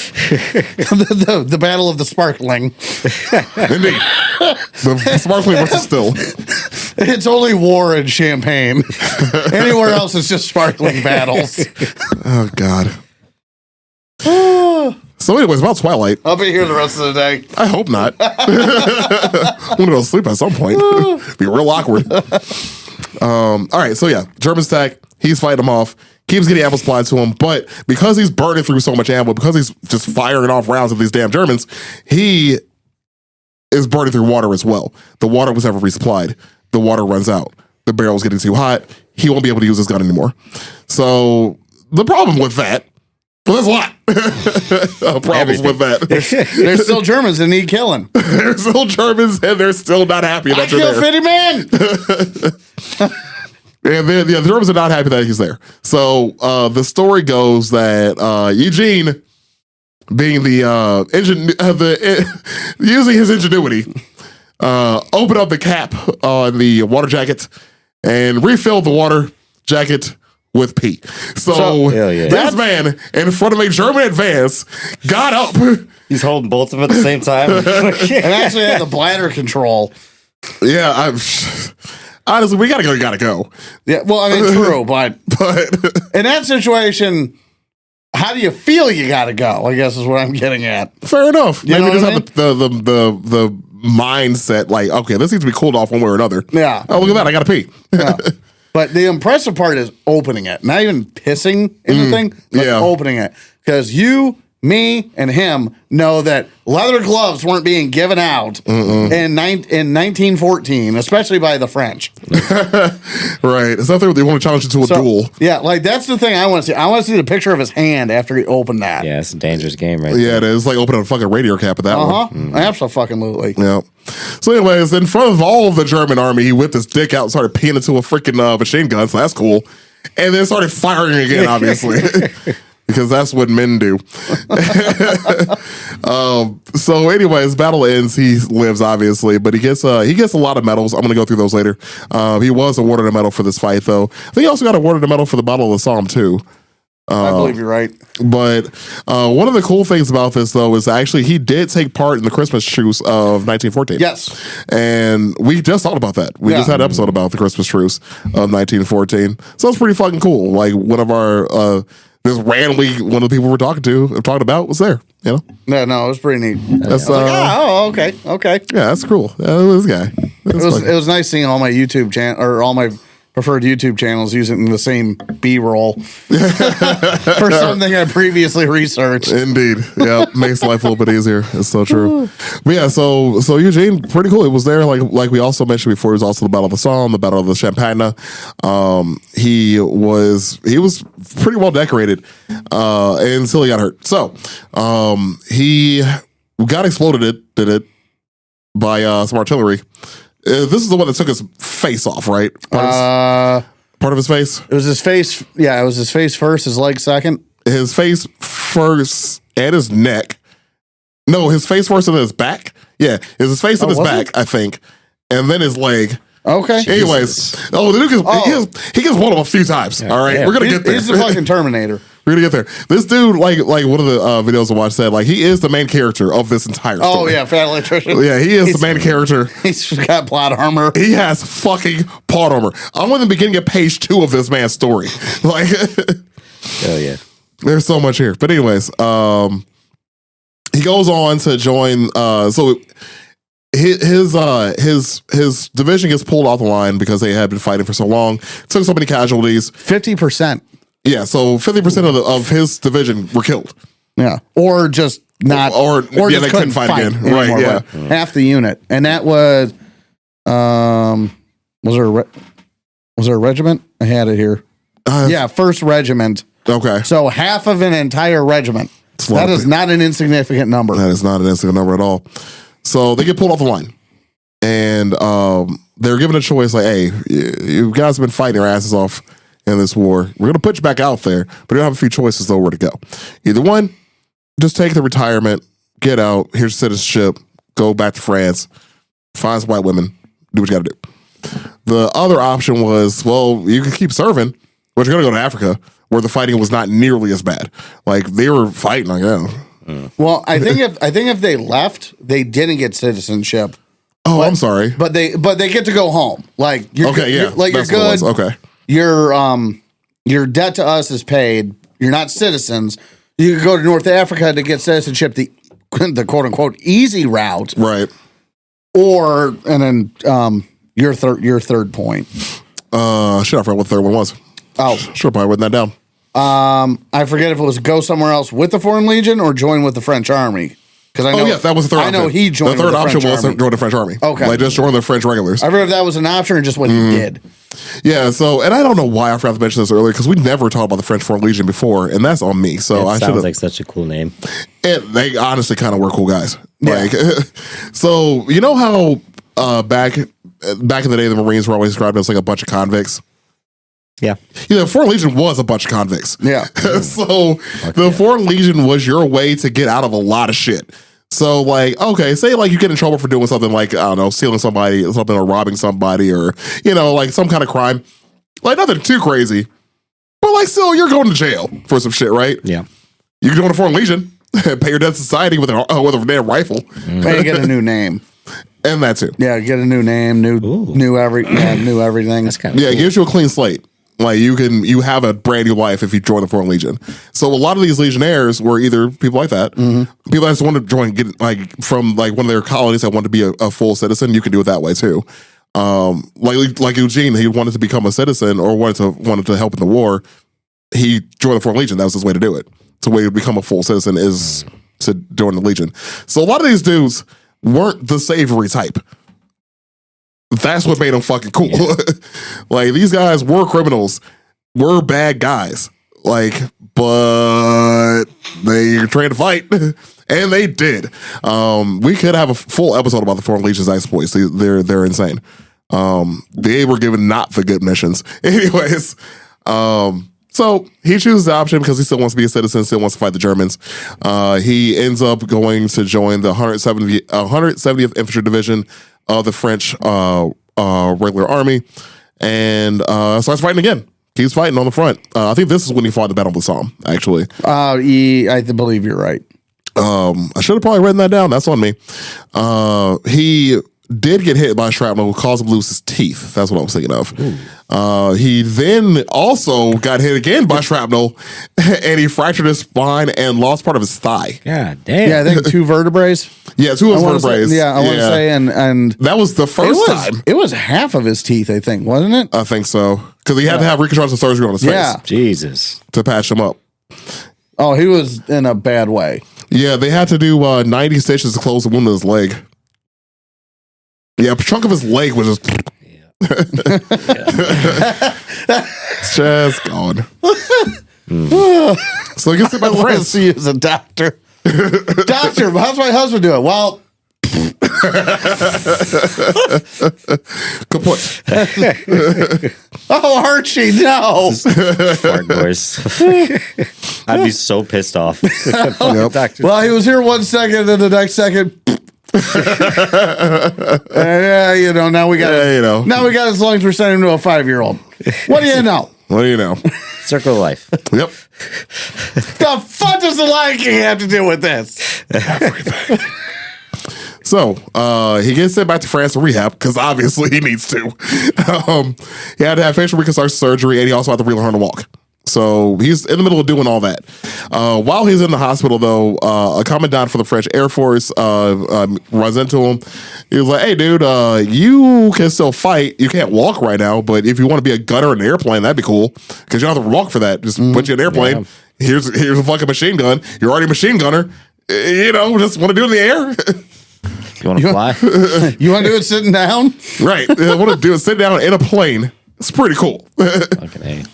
The Battle of the Sparkling. Indeed. The Sparkling versus Still. It's only war and champagne. Anywhere else, it's just sparkling battles. Oh, God. So anyways, about Twilight. I'll be here the rest of the day. I hope not. I'm going to go to sleep at some point. Be real awkward. All right, so yeah, German attack. He's fighting them off. Keeps getting ammo supplied to him, but because he's burning through so much ammo, because he's just firing off rounds at these damn Germans, he is burning through water as well. The water was never resupplied. The water runs out. The barrel's getting too hot. He won't be able to use his gun anymore. So the problem with that, well, there's a lot of problems with that. There's still Germans that need killing. There's still Germans, and they're still not happy that you're there. 50 man. And the Germans are not happy that he's there. So the story goes that Eugene, being using his ingenuity, opened up the cap on the water jacket and refilled the water jacket with pee. So this man, in front of a German advance, got up. He's holding both of them at the same time. And actually had the bladder control. Yeah, honestly, we gotta go. Yeah, well, I mean, true, but in that situation, how do you feel you gotta go? I guess is what I'm getting at. Fair enough. You Maybe just have the mindset like, okay, this needs to be cooled off one way or another. Yeah. Oh, look at that! I gotta pee. Yeah. But the impressive part is opening it, not even pissing in the thing, but opening it, because you, me, and him know that leather gloves weren't being given out in 1914, especially by the French. Right. It's not that they want to challenge you to a duel. Yeah, like that's the thing I want to see. I want to see the picture of his hand after he opened that. Yeah, it's a dangerous game, right? Yeah, it is. Like opening a fucking radio cap at that one. Absolutely. Yeah. So anyways, in front of all of the German army, he whipped his dick out and started peeing into a freaking machine gun, so that's cool. And then started firing again, obviously. because that's what men do. So anyways, battle ends. He lives, obviously, but he gets a lot of medals. I'm going to go through those later. He was awarded a medal for this fight, though. I think he also got awarded a medal for the Battle of the Somme, too. I believe you're right. But one of the cool things about this, though, is actually he did take part in the Christmas truce of 1914. Yes. And we just talked about that. We just had an episode about the Christmas truce of 1914. So it's pretty fucking cool. Like, one of our, just randomly, one of the people we're talking about was there, you know? No, it was pretty neat. That's, okay. Yeah, that's cool. This guy. It was nice seeing all my YouTube channel, or all my preferred YouTube channels using the same B-roll for something I previously researched. Indeed. Yeah, makes life a little bit easier. It's so true. But yeah, so Eugene, pretty cool. It was there, like we also mentioned before, it was also the Battle of the Somme, the Battle of the Champagne. He was pretty well decorated until he got hurt. So he got exploded by some artillery. This is the one that took his face off, right? Part of his face? It was his face. Yeah, it was his face first, his leg second. His face first and his neck. No, his face first and his back. Yeah, it was his face and his back, I think. And then his leg. Okay. Anyways. The dude he gets blown up a few times. Yeah, all right. Yeah. We're going to get there. He's the fucking Terminator. We're gonna get there. This dude, like one of the videos I watched said, like, he is the main character of this entire story. Oh yeah, fat electrician. Yeah, he is the main character. He's got plot armor. He has fucking plot armor. I'm in the beginning of page 2 of this man's story. Like, hell yeah, there's so much here. But anyways, he goes on to join. So his division gets pulled off the line because they had been fighting for so long. Took so many casualties. 50%. Yeah, so 50% of his division were killed. Yeah, or just not, or just they couldn't fight again. Right? Yeah, half the unit, and that was, was there a regiment? I had it here. Yeah, 1st Regiment. Okay, so half of an entire regiment. That is not an insignificant number. That is not an insignificant number at all. So they get pulled off the line, and they're given a choice like, "Hey, you guys have been fighting your asses off in this war. We're going to put you back out there, but you have a few choices though where to go. Either one, just take the retirement, get out, here's citizenship, go back to France, find some white women, do what you got to do. The other option was, well, you can keep serving, but you're going to go to Africa where the fighting was not nearly as bad. Like, they were fighting like, yeah. Well, I think if they left, they didn't get citizenship. Oh, I'm sorry. But they get to go home. Like, you're good. You're good. Okay. Your debt to us is paid. You're not citizens. You could go to North Africa to get citizenship, the quote unquote easy route, right? Or and then your third point. Shit, I forgot what the third one was. Oh, sure, probably written that down. I forget if it was go somewhere else with the Foreign Legion or join with the French Army. Because I know, that was the third option. I know he joined. The third option was to join the French Army. Okay, like just join the French regulars. I remember if that was an option or just what he did. Yeah. So, and I don't know why I forgot to mention this earlier because we never talked about the French Foreign Legion before, and that's on me. So I sounds like such a cool name. And they honestly kind of were cool guys. Yeah. Like, so you know how back in the day the Marines were always described as like a bunch of convicts. Yeah. The Foreign Legion was a bunch of convicts. Yeah. So the Foreign Legion was your way to get out of a lot of shit. So, like, okay, say, like, you get in trouble for doing something like, I don't know, stealing something or robbing somebody or, you know, like, some kind of crime. Like, nothing too crazy. But, like, still, you're going to jail for some shit, right? Yeah. You can join the Foreign Legion, pay your debt to society with a damn rifle. And get a new name. And that, too. Yeah, get a new name, new everything. That's kind of cool. It gives you a clean slate. Like, you have a brand new life if you join the Foreign Legion. So a lot of these legionnaires were either people like that, people that just wanted to join, from like one of their colonies that wanted to be a full citizen. You can do it that way too. Like Eugene, he wanted to become a citizen or wanted to help in the war. He joined the Foreign Legion. That was his way to do it. So the way to become a full citizen is to join the Legion. So a lot of these dudes weren't the savory type. That's what made them fucking cool. Yeah. Like, these guys were criminals, were bad guys. Like, but they trained to fight, and they did. We could have a full episode about the Foreign Legion's exploits. They're insane. They were given not the good missions. Anyways, So he chooses the option because he still wants to be a citizen, still wants to fight the Germans. He ends up going to join the 170th Infantry Division of the French regular army, and starts fighting again. Keeps fighting on the front. I think this is when he fought the Battle of the Somme, actually. I believe you're right. I should have probably written that down. That's on me. He did get hit by shrapnel, caused him to lose his teeth. That's what I was thinking of. He then also got hit again by shrapnel, and he fractured his spine and lost part of his thigh. God damn. Yeah, I think 2 vertebrae. Yeah, 2 of his vertebrae. I want to say, and that was the first time. It was half of his teeth, I think, wasn't it? I think so. Because he had to have reconstructive surgery on his face. Jesus. To patch him up. Oh, he was in a bad way. Yeah, they had to do 90 stitches to close the wound in his leg. Yeah, a chunk of his leg was just... just gone. So he gets hit by the friends. See you as a doctor. Doctor, how's my husband doing? Well... Good point. Oh, Archie, no. Fart noise. I'd be so pissed off. Doctor. Well, he was here 1 second, and the next second... now we got now we got as long as we're sending him to a 5-year-old. What do you know? What do you know? Circle of life. Yep. The fuck does the Lion King have to do with this? Everything. So he gets sent back to France to rehab because obviously he needs to. He had to have facial reconstruction surgery, and he also had to relearn to walk. So he's in the middle of doing all that. While he's in the hospital, though, a commandant for the French Air Force runs into him. He was like, "Hey, dude, you can still fight. You can't walk right now, but if you want to be a gunner in an airplane, that'd be cool because you don't have to walk for that. Just put you in an airplane. Yeah. Here's a fucking machine gun. You're already a machine gunner. Just want to do it in the air." You want to fly? You want to do it sitting down? Right. I want to do it sitting down in a plane. It's pretty cool. Fucking A.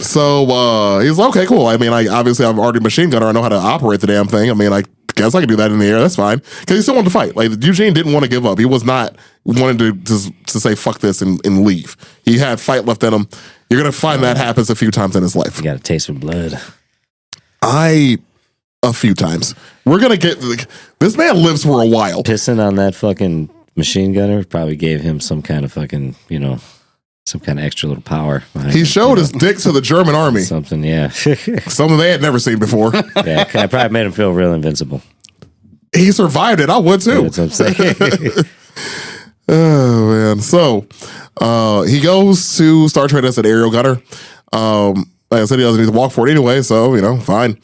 So he's like, okay, cool. I mean, obviously I'm already a machine gunner. I know how to operate the damn thing. I mean, I guess I can do that in the air. That's fine. Because he still wanted to fight. Like, Eugene didn't want to give up. He was not wanting to say fuck this and leave. He had fight left in him. You're going to find that happens a few times in his life. You got a taste for blood. A few times. We're going to get... this man lives for a while. Pissing on that fucking machine gunner probably gave him some kind of fucking, some kind of extra little power. He showed his dick to the German army. Something, yeah. Something they had never seen before. Yeah, I probably made him feel real invincible. He survived it. I would too. That's what I'm saying. Oh, man. So he goes to start training as an aerial gunner. Like I said, he doesn't need to walk for it anyway, so, fine.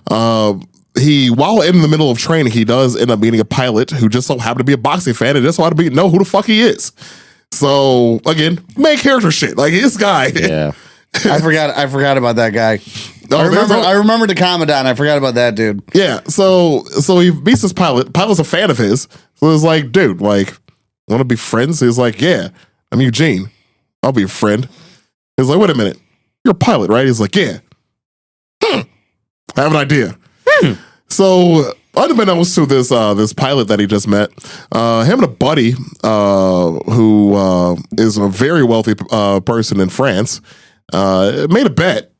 While in the middle of training, he does end up meeting a pilot who just so happened to be a boxing fan and just so happened to know who the fuck he is. So again, main character shit. Like this guy. Yeah. I forgot about that guy. Oh, I remember the commandant. I forgot about that dude. Yeah. So he meets this pilot. Pilot's a fan of his. So it's like, dude, like, want to be friends? He's like, yeah, I'm Eugene. I'll be your friend. He's like, wait a minute. You're a pilot, right? He's like, yeah. I have an idea. So unbeknownst to this pilot that he just met, him and a buddy who is a very wealthy person in France made a bet.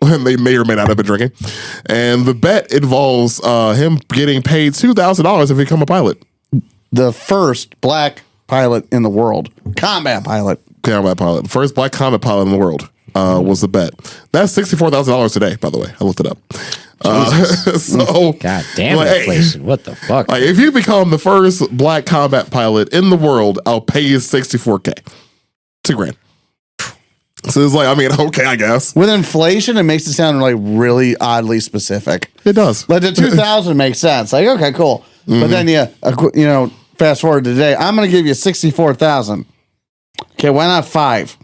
And they may or may not have been drinking. And the bet involves him getting paid $2,000 if he become a pilot. The first black pilot in the world. Combat pilot. First black combat pilot in the world was the bet. That's $64,000 today, by the way. I looked it up. So, God damn inflation. What the fuck? Like, if you become the first black combat pilot in the world, I'll pay you $64K. $2,000. So it's like, I mean, okay, I guess. With inflation, it makes it sound like really oddly specific. It does. Like the 2,000 makes sense. Like, okay, cool. Mm-hmm. But then fast forward to today, I'm going to give you 64,000. Okay, why not 5?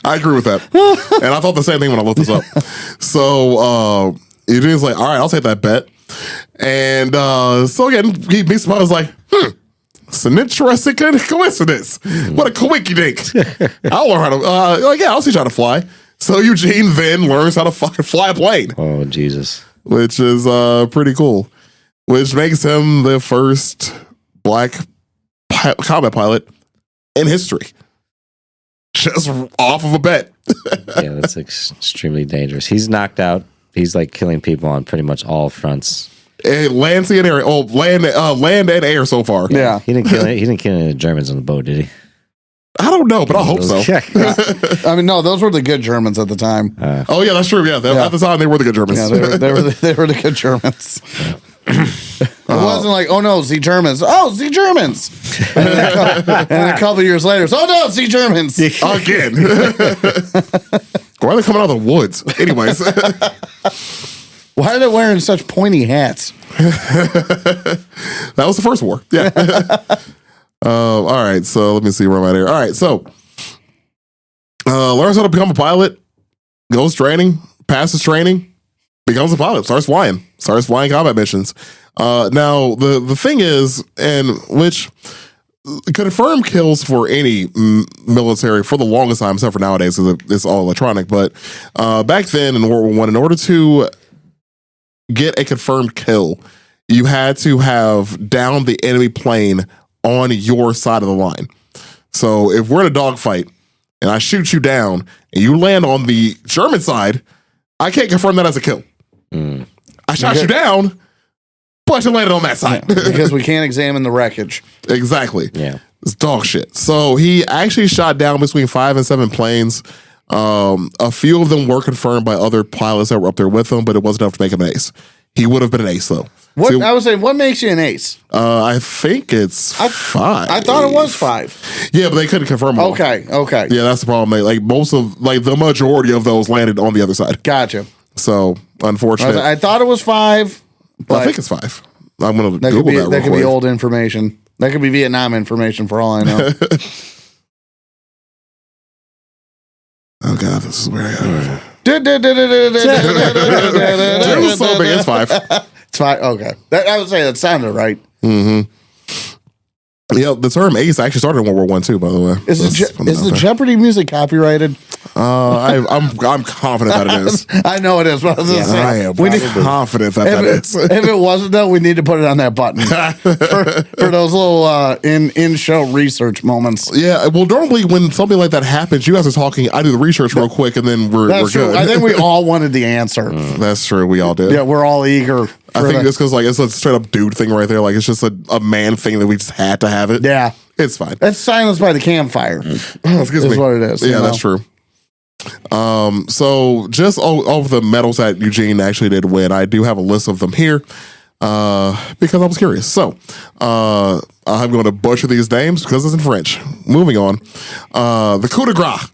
I agree with that. And I thought the same thing when I looked this up. So Eugene's like, all right, I'll take that bet. And so again, he meets him. I was like, it's an interesting coincidence. What a coinky dink. I'll learn how to, I'll teach you how to fly. So Eugene then learns how to fucking fly a plane. Oh, Jesus. Which is pretty cool. Which makes him the first black combat pilot in history. just off of a bet. Yeah, that's extremely dangerous. He's knocked out. He's like killing people on pretty much all fronts. Land, sea, and air. Oh, land and air so far. Yeah. He didn't kill any of the Germans on the boat, did he? I don't know, but I hope so. I mean, no, those were the good Germans at the time. Oh yeah, that's true. Yeah, at the time they were the good Germans. Yeah, they were the good Germans. It wasn't like, oh no, see Germans. Oh, see Germans. And then a couple years later, oh no, see Germans Again. Why are they coming out of the woods? Anyways. Why are they wearing such pointy hats? That was the first war. Yeah. All right. So let me see where I'm at here. All right. So learns how to become a pilot, goes training, passes training, becomes a pilot, starts flying combat missions. Now the thing is, and which confirmed kills for any military for the longest time, except for nowadays, it's all electronic. But back then in World War I, in order to get a confirmed kill, you had to have downed the enemy plane on your side of the line. So if we're in a dogfight and I shoot you down and you land on the German side, I can't confirm that as a kill. I shot you down, but you landed on that side. Because we can't examine the wreckage. Exactly. Yeah. It's dog shit. So he actually shot down between 5 and 7 planes. A few of them were confirmed by other pilots that were up there with him, but it wasn't enough to make him an ace. He would have been an ace, though. I was saying, what makes you an ace? I think it's 5. I thought it was 5. Yeah, but they couldn't confirm them. Okay. Yeah, that's the problem. Like the majority of those landed on the other side. Gotcha. So, unfortunate. I thought it was 5. Well, I think it's 5. I'm going to Google that real That could quick. be old information. That could be Vietnam information for all I know. Oh, God, this is where I am. Do something. It's 5. It's 5. Okay. I would say that sounded right. Mm-hmm. Yeah, the term ace actually started in World War I too, by the way. Is the Jeopardy music copyrighted? I'm confident that it is. I know it is, but I was going to say. I am confident that is. If it wasn't, though, we need to put it on that button for those little in-show research moments. Yeah, well, normally when something like that happens, you guys are talking, I do the research real quick, and then we're good. I think we all wanted the answer. That's true. We all did. Yeah, we're all eager. I think it's because it's a straight up dude thing right there. Like it's just a man thing that we just had to have it. Yeah, it's fine. That's silence by the campfire. Oh, excuse me. What it is. Yeah, that's true. So just all of the medals that Eugene actually did win, I do have a list of them here because I was curious. So I'm going to butcher these names because it's in French. Moving on. The coup de grace.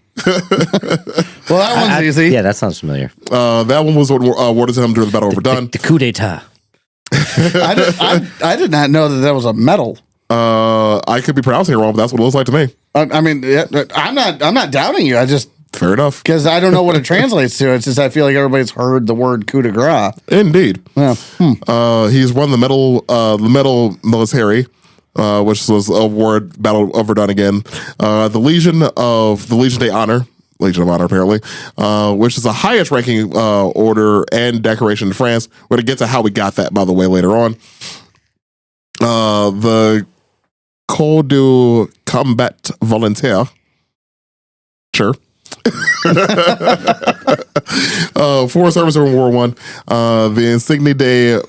Well, that one's easy. Yeah, that sounds familiar. That one was awarded to him during the Battle of Verdun. The coup d'etat. I did not know that was a medal. I could be pronouncing it wrong, but that's what it looks like to me. I mean, I'm not doubting you. I just fair enough because I don't know what it translates to. It's just I feel like everybody's heard the word coup de grace. Indeed. Yeah. He's won the medal military. Which was award Battle of Verdun again. The Legion d'Honor, apparently, which is the highest ranking order and decoration in France. We're going to get to how we got that, by the way, later on. The Col du Combat Volontaire. Sure. For service in World War I. The Insigne de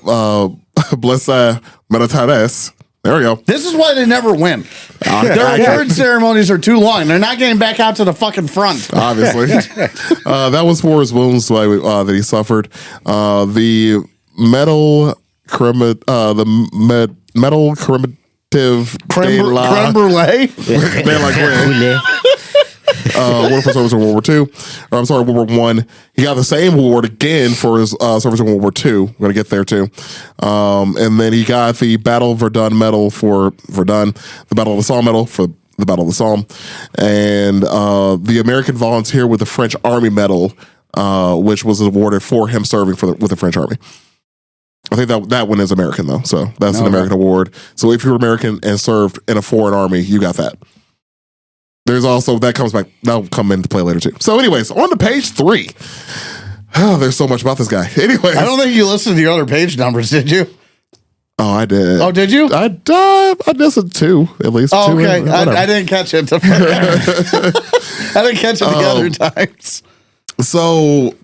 Blessés Militaires. There we go. This is why they never win. Their award ceremonies are too long. They're not getting back out to the fucking front. Obviously. That was for his wounds that he suffered. The medal creme brulee. Award for service in World War II. World War I. He got the same award again for his service in World War II. We're going to get there too. And then he got the Battle of Verdun medal for Verdun, the Battle of the Somme medal for the Battle of the Somme, and the American Volunteer with the French Army medal, which was awarded for him serving with the French Army. I think that one is American though, so that's an American award. So if you're American and served in a foreign army, you got that. There's also that'll come into play later too. So, anyways, on to page 3. Oh, there's so much about this guy. Anyways, I don't think you listened to the other page numbers, did you? Oh, I did. Oh, did you? I listened to 2 at least. Oh, 2, okay, I didn't catch it. I didn't catch it the other times. So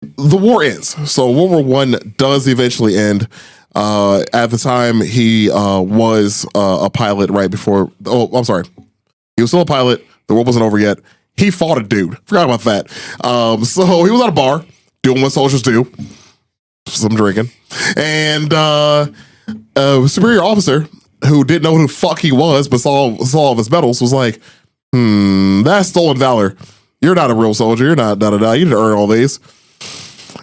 the war ends. So World War One does eventually end. At the time, he was a pilot right before. Oh, I'm sorry. He was still a pilot. The war wasn't over yet. He fought a dude. Forgot about that. So he was at a bar doing what soldiers do. Some drinking. And a superior officer who didn't know who the fuck he was, but saw all of his medals, was like, that's stolen valor. You're not a real soldier. You're not da-da-da. You didn't earn all these.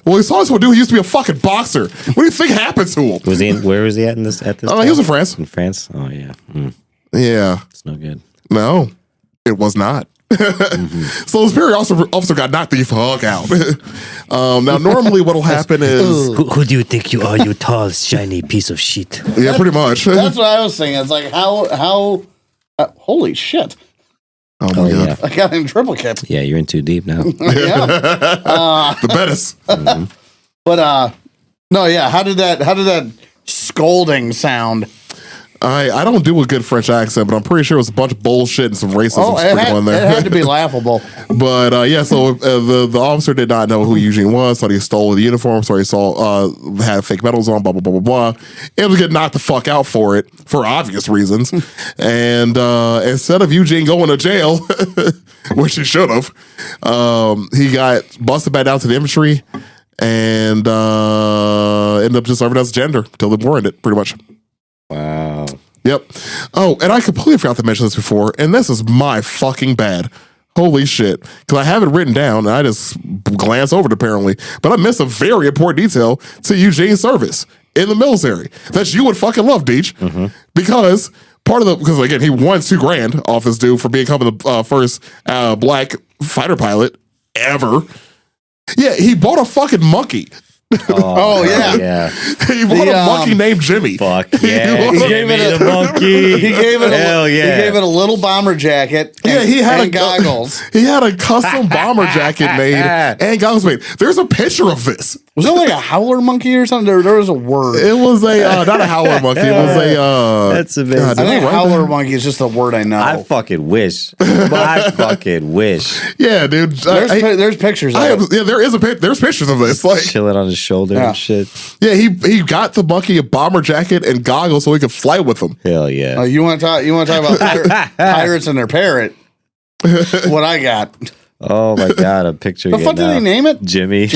Well, he saw this one dude. He used to be a fucking boxer. What do you think happened to him? Where was he at this? He was in France. In France? Oh, yeah. Yeah. It's no good. No, it was not. So the superior officer got knocked the fuck out. Now, normally what'll happen is... Who do you think you are, you tall, shiny piece of shit? Yeah, pretty much. That's what I was saying. It's like, how holy shit. Oh, my God. Yeah. I got in triplicate. Yeah, you're in too deep now. Yeah. The best. But, no, yeah. How did that scolding sound? I don't do a good French accent, but I'm pretty sure it was a bunch of bullshit and some racism sprinkled in there. It had to be laughable. But yeah, so the officer did not know who Eugene was, thought he stole the uniform, so he had fake medals on, blah, blah, blah, blah, blah. And was getting knocked the fuck out for it, for obvious reasons. And instead of Eugene going to jail, which he should have, he got busted back down to the infantry and ended up just serving as a gender until the war ended, pretty much. Wow. Yep. Oh, and I completely forgot to mention this before, and this is my fucking bad. Holy shit. Because I have it written down, and I just glance over it apparently, but I missed a very important detail to Eugene's service in the military that you would fucking love, Deej. Because again, he won $2,000 off this dude for becoming the first black fighter pilot ever. Yeah, he bought a fucking monkey. Oh yeah. He bought a monkey named Jimmy. Fuck yeah. He gave it a monkey. He gave it Hell he gave it a little bomber jacket. And, he had and goggles. He had a custom bomber jacket made and goggles made. There's a picture of this. Was it like a howler monkey or something? There was a word. It was a not a howler monkey. It was a That's amazing. I think howler monkey is just a word I know. I fucking wish. I fucking wish. Yeah, dude. There's pictures of it. Yeah, there's pictures of this. Like Chilling on his shoulder and shit. Yeah, he got the monkey a bomber jacket and goggles so he could fly with them. Hell yeah. You want to talk about pirates and their parrot? What I got? Oh my God, a picture. The fuck did he name it? Jimmy.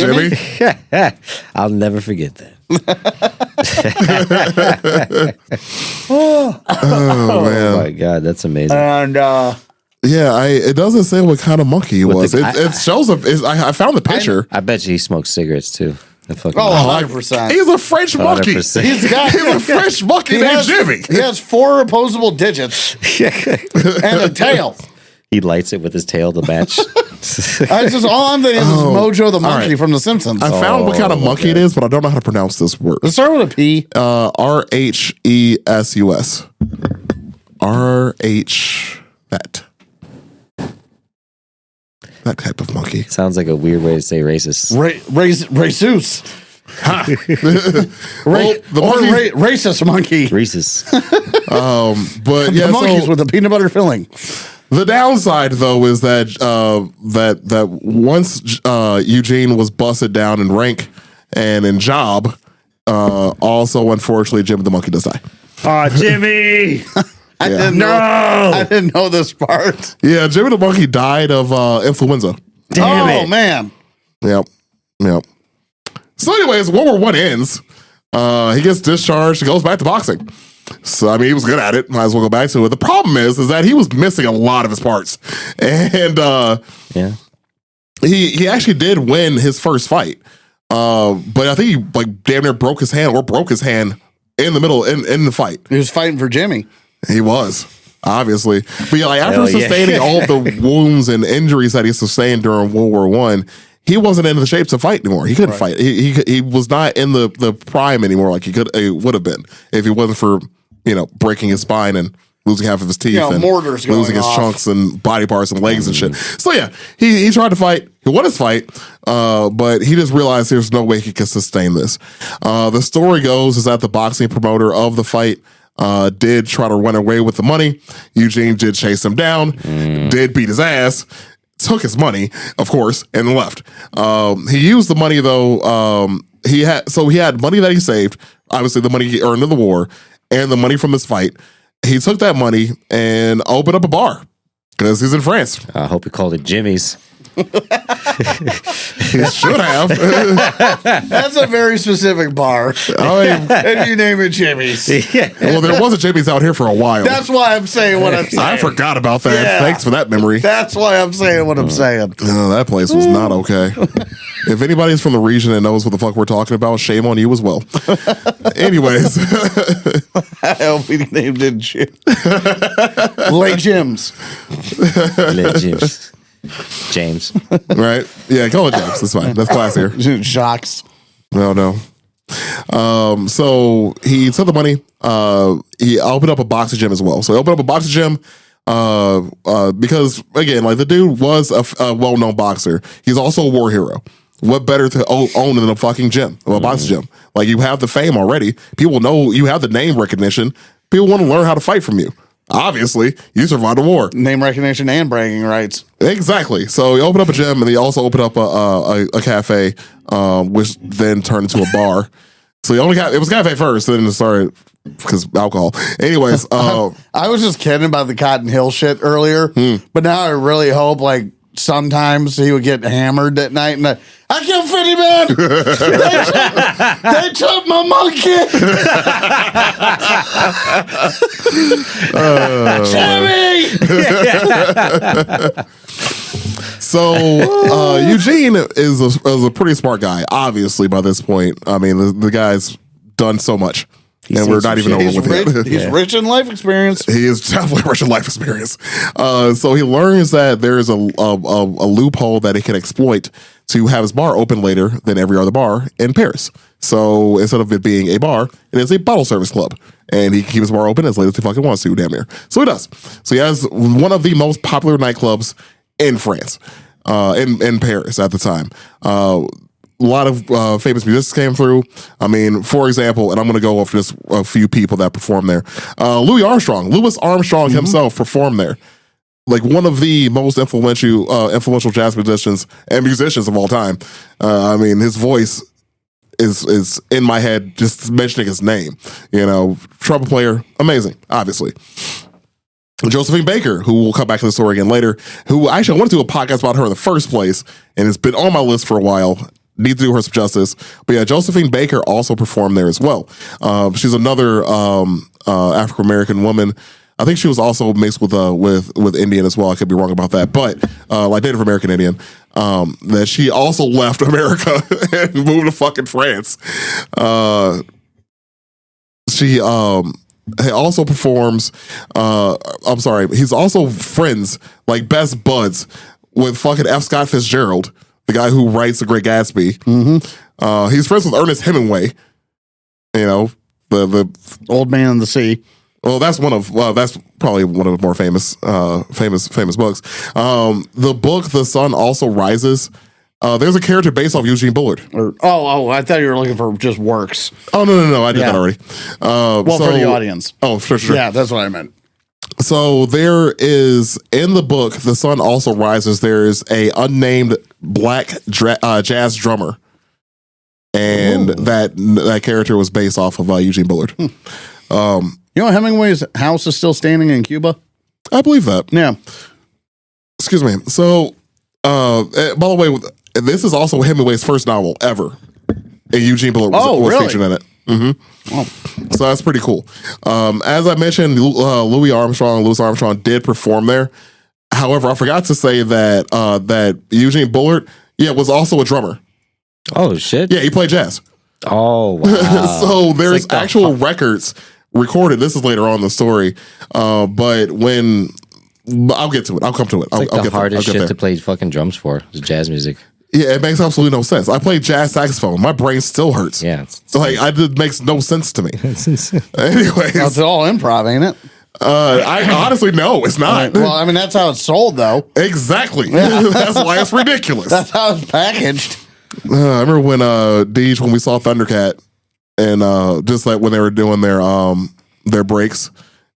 I'll never forget that. Oh my God, that's amazing. And yeah, it doesn't say what kind of monkey he was. It shows up. I found the picture. I bet you he smokes cigarettes too. 100%. He's a French monkey. 100%. He's a French monkey named Jimmy. He has 4 opposable digits and a tail. He lights it with his tail to match. That's just all I'm thinking is Mojo the monkey from The Simpsons. I found what kind of monkey it is, but I don't know how to pronounce this word. Let's start with a P. RHESUS. That type of monkey. Sounds like a weird way to say racist. Racist. Racist monkey. Racist. But yeah, the monkeys with the peanut butter filling. The downside, though, is that that once Eugene was busted down in rank and in job, also unfortunately Jimmy the monkey does die. Oh, Jimmy! I didn't know this part. Yeah, Jimmy the monkey died of influenza. Damn it. Oh man. Yep. So, anyways, World War I ends. He gets discharged. He goes back to boxing. So, I mean, he was good at it. Might as well go back to it. The problem is that he was missing a lot of his parts, and he actually did win his first fight. But I think he damn near broke his hand in the middle in the fight. He was fighting for Jimmy. He was, obviously. But yeah, after sustaining all of the wounds and injuries that he sustained during World War I, he wasn't in the shape to fight anymore. He couldn't fight. He was not in the prime anymore like he would have been if he wasn't for breaking his spine and losing half of his teeth and mortars losing his chunks and body parts and legs and shit. So yeah, he tried to fight. He won his fight, but he just realized there's no way he could sustain this. The story goes is that the boxing promoter of the fight did try to run away with the money. Eugene did chase him down, did beat his ass. took his money, of course, and left. He used the money though. He had money that he saved, obviously the money he earned in the war, and the money from his fight. He took that money and opened up a bar because he's in France. I hope he called it Jimmy's. He should have. That's a very specific bar. And you name it Jimmy's. Well, there was a Jimmy's out here for a while. That's why I'm saying what I'm saying. I forgot about that. Yeah. Thanks for that memory. That's why I'm saying what I'm saying. No, that place was not okay. If anybody's from the region and knows what the fuck we're talking about, shame on you as well. Anyways. I hope we named it Jim. Late Jims. Late Jims. James. Right? Yeah, call it James. That's fine. That's classier. Jacques. No. So he took the money. He opened up a boxing gym as well. So he opened up a boxing gym because, again, like the dude was a well-known boxer. He's also a war hero. What better to own than a fucking gym, a boxing gym? Like, you have the fame already. People know you have the name recognition. People want to learn how to fight from you. Obviously, you survived a war. Name recognition and bragging rights. Exactly. So he opened up a gym, and he also opened up a cafe, which then turned into a bar. So it was a cafe first, then it started because alcohol. Anyways, I was just kidding about the Cotton Hill shit earlier, but now I really hope like sometimes he would get hammered at night and I killed 50 men. They took my monkey. Jimmy. So Eugene is a pretty smart guy, obviously, by this point. I mean, the guy's done so much. And we're not even over with it. He's rich in life experience. He is definitely rich in life experience. So he learns that there is a loophole that he can exploit to have his bar open later than every other bar in Paris. So instead of it being a bar, it is a bottle service club. And he can keep his bar open as late as he fucking wants to, damn near. So he does. So he has one of the most popular nightclubs in France, in Paris at the time. A lot of famous musicians came through. I mean, for example, and I'm going to go off just a few people that performed there. Louis Armstrong himself performed there. Like one of the most influential jazz musicians and musicians of all time. I mean, his voice is in my head just mentioning his name. You know, trumpet player, amazing, obviously. Josephine Baker, who will come back to the story again later, who actually I wanted to do a podcast about her in the first place, and it's been on my list for a while. Need to do her some justice. But yeah, Josephine Baker also performed there as well. She's another African-American woman. I think she was also mixed with Indian as well. I could be wrong about that. But like Native American Indian. That she also left America and moved to fucking France. She also performs, he's also friends, like best buds with fucking F. Scott Fitzgerald, the guy who writes The Great Gatsby. Mm-hmm. He's friends with Ernest Hemingway. You know, the Old Man in the Sea. Well, that's probably one of the more famous books. The book The Sun Also Rises. There's a character based off Eugene Bullard. I thought you were looking for just works. Oh no, I did that already. For the audience. Oh, sure. Yeah, that's what I meant. So there is, in the book, The Sun Also Rises, there is a unnamed black jazz drummer. And that character was based off of Eugene Bullard. You know Hemingway's house is still standing in Cuba? I believe that. Yeah. Excuse me. So, by the way, this is also Hemingway's first novel ever. And Eugene Bullard was really? featured in it. Mm-hmm. Oh. So that's pretty cool. As I mentioned, Louis Armstrong did perform there. However, I forgot to say that Eugene Bullard, was also a drummer. Oh shit! Yeah, he played jazz. Oh wow! So there's actual records recorded. This is later on in the story, but when I'll get to it, I'll come to it. It's the hardest shit to play fucking drums for is jazz music. Yeah, it makes absolutely no sense. I played jazz saxophone. My brain still hurts. Yeah. It makes no sense to me. Anyways. It's all improv, ain't it? I honestly, no, it's not. Well, I mean, that's how it's sold, though. Exactly. Yeah. That's why it's ridiculous. That's how it's packaged. I remember when when we saw Thundercat and just like when they were doing their breaks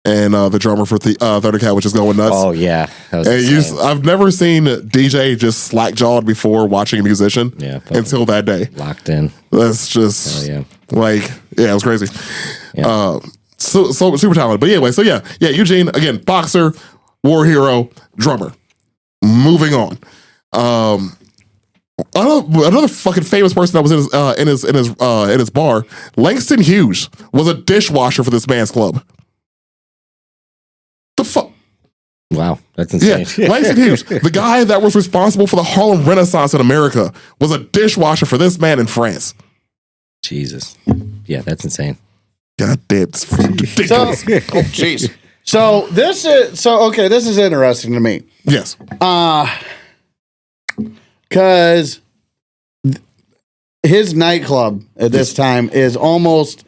and the drummer for Thundercat, which is Going Nuts. Oh yeah, that was and I've never seen DJ just slack jawed before watching a musician. Yeah, until that day. Locked in. That's just it was crazy. Yeah. So super talented. But anyway, Eugene, again, boxer, war hero, drummer. Moving on. Another fucking famous person that was in his bar, Langston Hughes, was a dishwasher for this man's club. The fuck? Wow, that's insane. Yeah, Langston Hughes, the guy that was responsible for the Harlem Renaissance in America, was a dishwasher for this man in France. Jesus. Yeah, that's insane. God damn, it's ridiculous. Jeez. So this is interesting to me. Yes. Because his nightclub at this time is almost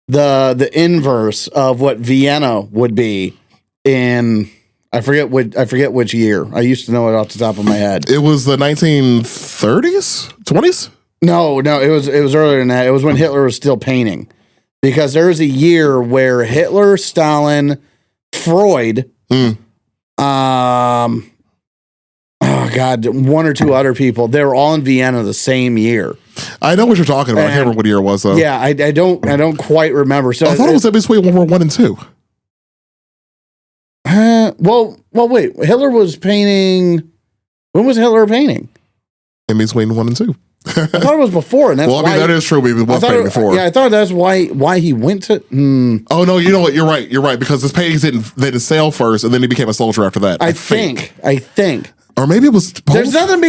the inverse of what Vienna would be in I forget which year. I used to know it off the top of my head. It was the 1930s, 20s. No, it was earlier than that. It was when Hitler was still painting, because there was a year where Hitler, Stalin, Freud, oh God, one or two other people, they were all in Vienna the same year. I know what you're talking about. I can't remember what year it was though. Yeah, I don't quite remember. So I thought it was in between World War I and II. Well, wait. Hitler was painting. When was Hitler painting? In between 1 and 2. I thought it was before, and that's well, I mean, that is true. It was painting before. Yeah, I thought that's why he went to. Oh no, you know what? You're right because his paintings didn't sail first, and then he became a soldier after that. I think. Or maybe it was both. There's nothing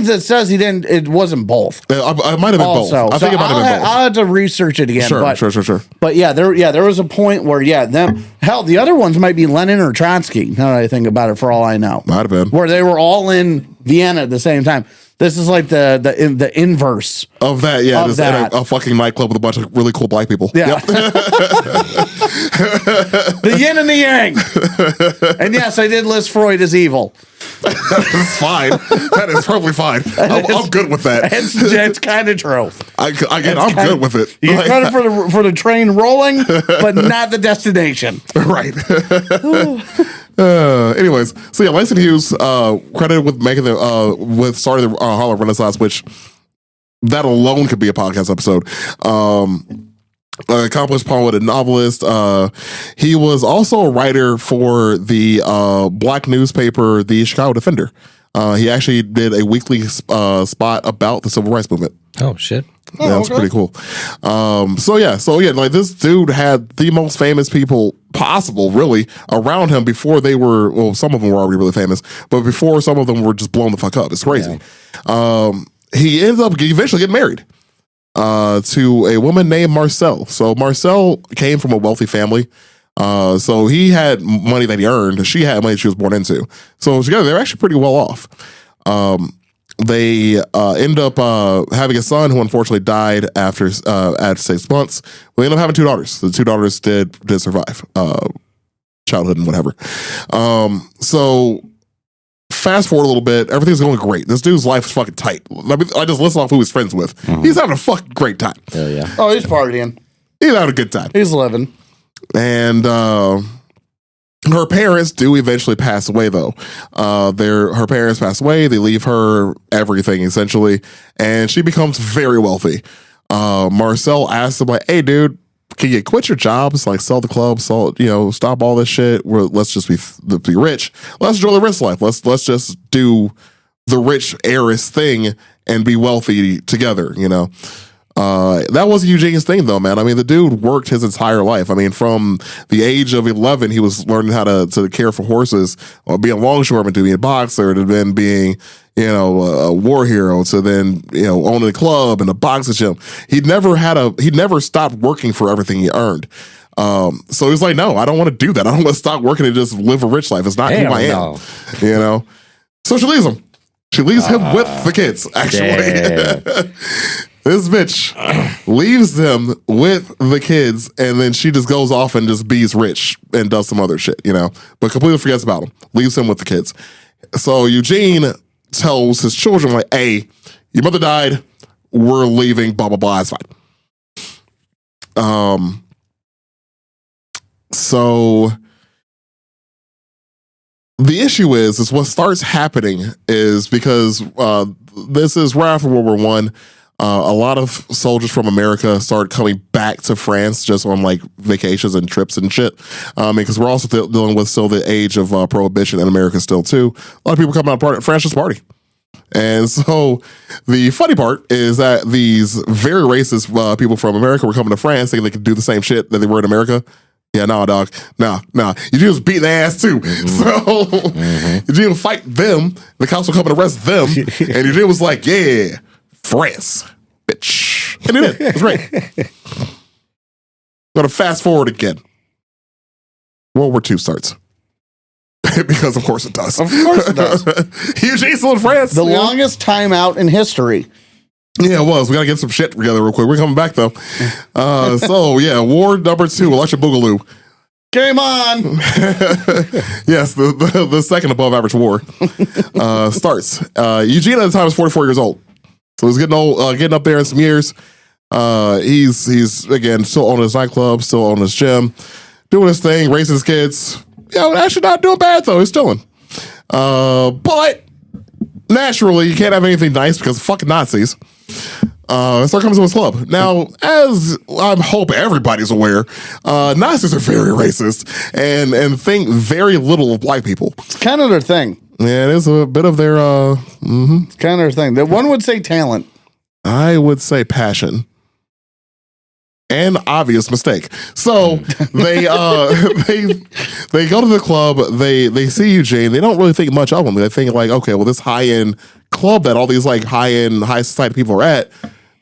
that says he didn't. It wasn't both. It might have been both. I think it might have been both. I'll have to research it again. Sure. But there was a point where the other ones might be Lenin or Trotsky. Now that I think about it, for all I know, might have been where they were all in Vienna at the same time. This is like the inverse of that. Yeah, just in a fucking nightclub with a bunch of really cool black people. Yeah, yep. The yin and the yang. And yes, I did list Freud as evil. That's fine. That is perfectly fine. I'm good with that. It's kind of true. I'm good with it. You get credit for the train rolling, but not the destination. Right. Anyways, so yeah, Langston Hughes credited with with starting the Harlem Renaissance, which that alone could be a podcast episode. Accomplished poet and novelist. He was also a writer for the black newspaper, the Chicago Defender. He actually did a weekly spot about the Civil Rights Movement. Oh shit. Yeah, that's pretty cool. So like this dude had the most famous people possible, really, around him before they were. Well, some of them were already really famous, but before some of them were just blown the fuck up. It's crazy. Yeah. He ends up eventually getting married to a woman named Marcel. So Marcel came from a wealthy family. So he had money that he earned. She had money she was born into. So together, they're actually pretty well off. They end up having a son who unfortunately died after 6 months. We end up having 2 daughters. The 2 daughters did survive childhood and whatever. So fast forward a little bit, everything's going great. This dude's life is fucking tight. I just listen off who he's friends with. Mm-hmm. He's having a fucking great time. Hell yeah. Oh, he's partying. He's having a good time. He's living. And her parents do eventually pass away, though. Her parents pass away. They leave her everything, essentially. And she becomes very wealthy. Marcel asks him, like, hey, dude, can you quit your jobs? Like, sell the club, stop all this shit. Let's just be rich. Let's enjoy the rich life. Let's just do the rich heiress thing and be wealthy together, That wasn't Eugene's thing, though, man. I mean, the dude worked his entire life. I mean, from the age of 11, he was learning how to care for horses, or be a longshoreman, to be a boxer, to then being, a war hero, to then, owning a club and a boxing gym. He never stopped working for everything he earned. So he's like, no, I don't want to do that. I don't want to stop working and just live a rich life. It's not who I am, So she leaves him. She leaves him with the kids, actually. This bitch leaves them with the kids, and then she just goes off and just bees rich and does some other shit, but completely forgets about him. Leaves him with the kids. So Eugene tells his children, like, hey, your mother died. We're leaving, blah, blah, blah. It's fine. So the issue is what starts happening is because this is right after World War One. A lot of soldiers from America start coming back to France just on like vacations and trips and shit. Because we're also dealing with still the age of prohibition in America still too. A lot of people come out to France just party. And so the funny part is that these very racist people from America were coming to France thinking they could do the same shit that they were in America. Yeah, no, dog. No. You just beat their ass too. So you didn't fight them. The cops will come and arrest them. And Eugene was like, yeah, France, bitch. And he did. It was great. Going to fast forward again. World War II starts. Because of course it does. Of course it does. Eugene's still in France. The longest time out in history. Yeah, it was. We got to get some shit together real quick. We're coming back, though. So, yeah, war number 2, Electric Boogaloo. Game on! Yes, the second above average war starts. Eugene at the time was 44 years old. So he's getting old, getting up there in some years. He's again, still owning his nightclub, still owning his gym, doing his thing, raising his kids. Actually not doing bad, though. He's chilling. But naturally, you can't have anything nice because of fucking Nazis. So it comes to his club. Now, as I hope everybody's aware, Nazis are very racist and think very little of black people. It's kind of their thing. Yeah, it is a bit of their... It's kind of their thing. That one would say talent. I would say passion. And obvious mistake. So they go to the club. They see Eugene. They don't really think much of him. They think like, okay, well, this high end club that all these like high end, high society people are at.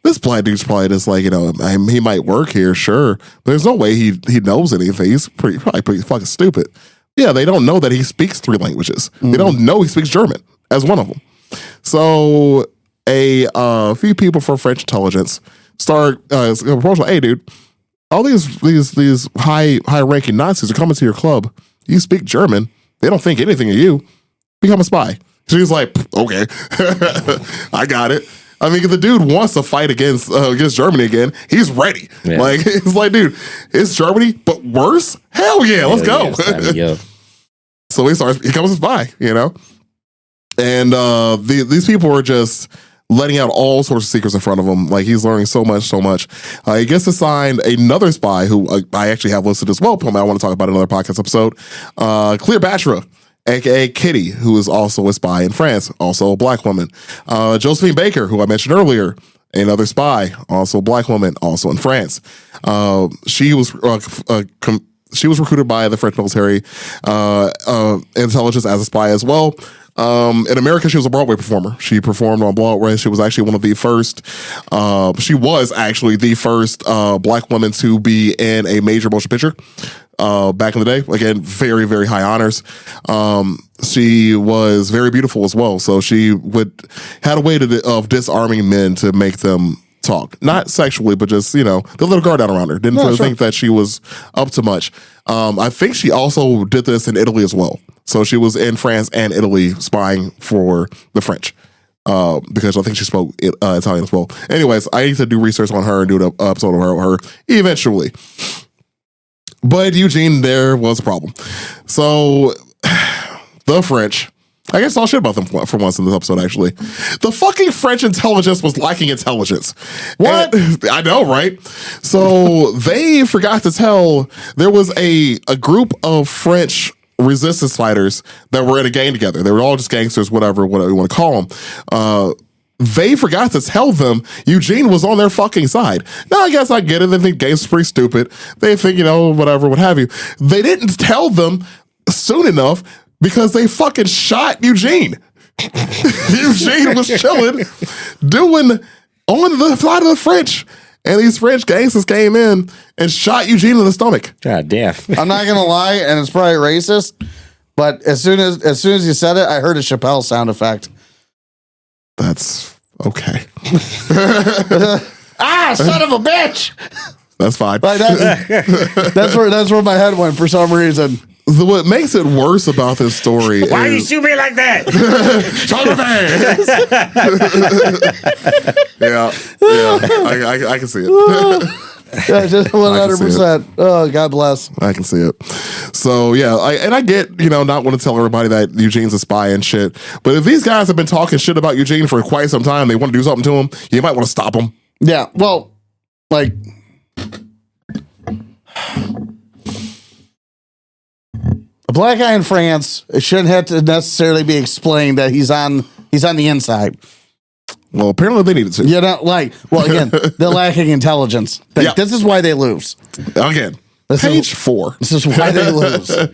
This black dude's probably just like, he might work here, sure. But there's no way he knows anything. He's probably pretty fucking stupid. Yeah, they don't know that he speaks 3 languages. They don't know he speaks German as one of them. So a few people from French intelligence start approaching, hey, dude, all these high ranking Nazis are coming to your club. You speak German. They don't think anything of you. Become a spy. So he's like, okay, I got it. I mean, if the dude wants to fight against Germany again, he's ready. Yeah. Like, it's like, dude, it's Germany, but worse? Hell yeah, let's go. So he becomes a spy, And these people are just letting out all sorts of secrets in front of him. Like, he's learning so much. He gets assigned another spy who I actually have listed as well. I want to talk about in another podcast episode. Cleopatra, a.k.a. Kitty, who is also a spy in France, also a black woman. Josephine Baker, who I mentioned earlier, another spy, also a black woman, also in France. She was recruited by the French military intelligence as a spy as well. In America, she was a Broadway performer. She performed on Broadway. She was actually one of the first. She was actually the first black woman to be in a major motion picture back in the day. Again, very, very high honors. She was very beautiful as well. So she had a way of disarming men to make them talk, not sexually, but just the little guard down around her. Didn't think that she was up to much. I think she also did this in Italy as well. So she was in France and Italy spying for the French because I think she spoke Italian as well. Anyways, I need to do research on her and do an episode of her eventually. But Eugene, there was a problem. So the French, I guess I'll shit about them for once in this episode, actually. The fucking French intelligence was lacking intelligence. What? I know, right? So they forgot to tell, there was a group of French resistance fighters that were in a gang together. They were all just gangsters, whatever you want to call them. They forgot to tell them Eugene was on their fucking side. Now, I guess I get it. They think gangsters pretty stupid. They think, whatever, what have you. They didn't tell them soon enough because they fucking shot Eugene. Eugene was chilling, doing on the side of the French. And these French gangsters came in and shot Eugene in the stomach. God damn. I'm not gonna lie, and it's probably racist, but as soon as you said it, I heard a Chappelle sound effect. That's okay. Son of a bitch! That's fine. Like that's where my head went for some reason. What makes it worse about this story Why you shoot me like that? Yeah, I can see it. Yeah, just 100%. Oh, God bless. I can see it. So yeah, I get, not want to tell everybody that Eugene's a spy and shit. But if these guys have been talking shit about Eugene for quite some time, they want to do something to him, you might want to stop them. Yeah, well, like, a black guy in France, it shouldn't have to necessarily be explained that he's on the inside. Well, apparently they needed to. Again, they're lacking intelligence. This is why they lose. Again, page 4. This is why they lose. All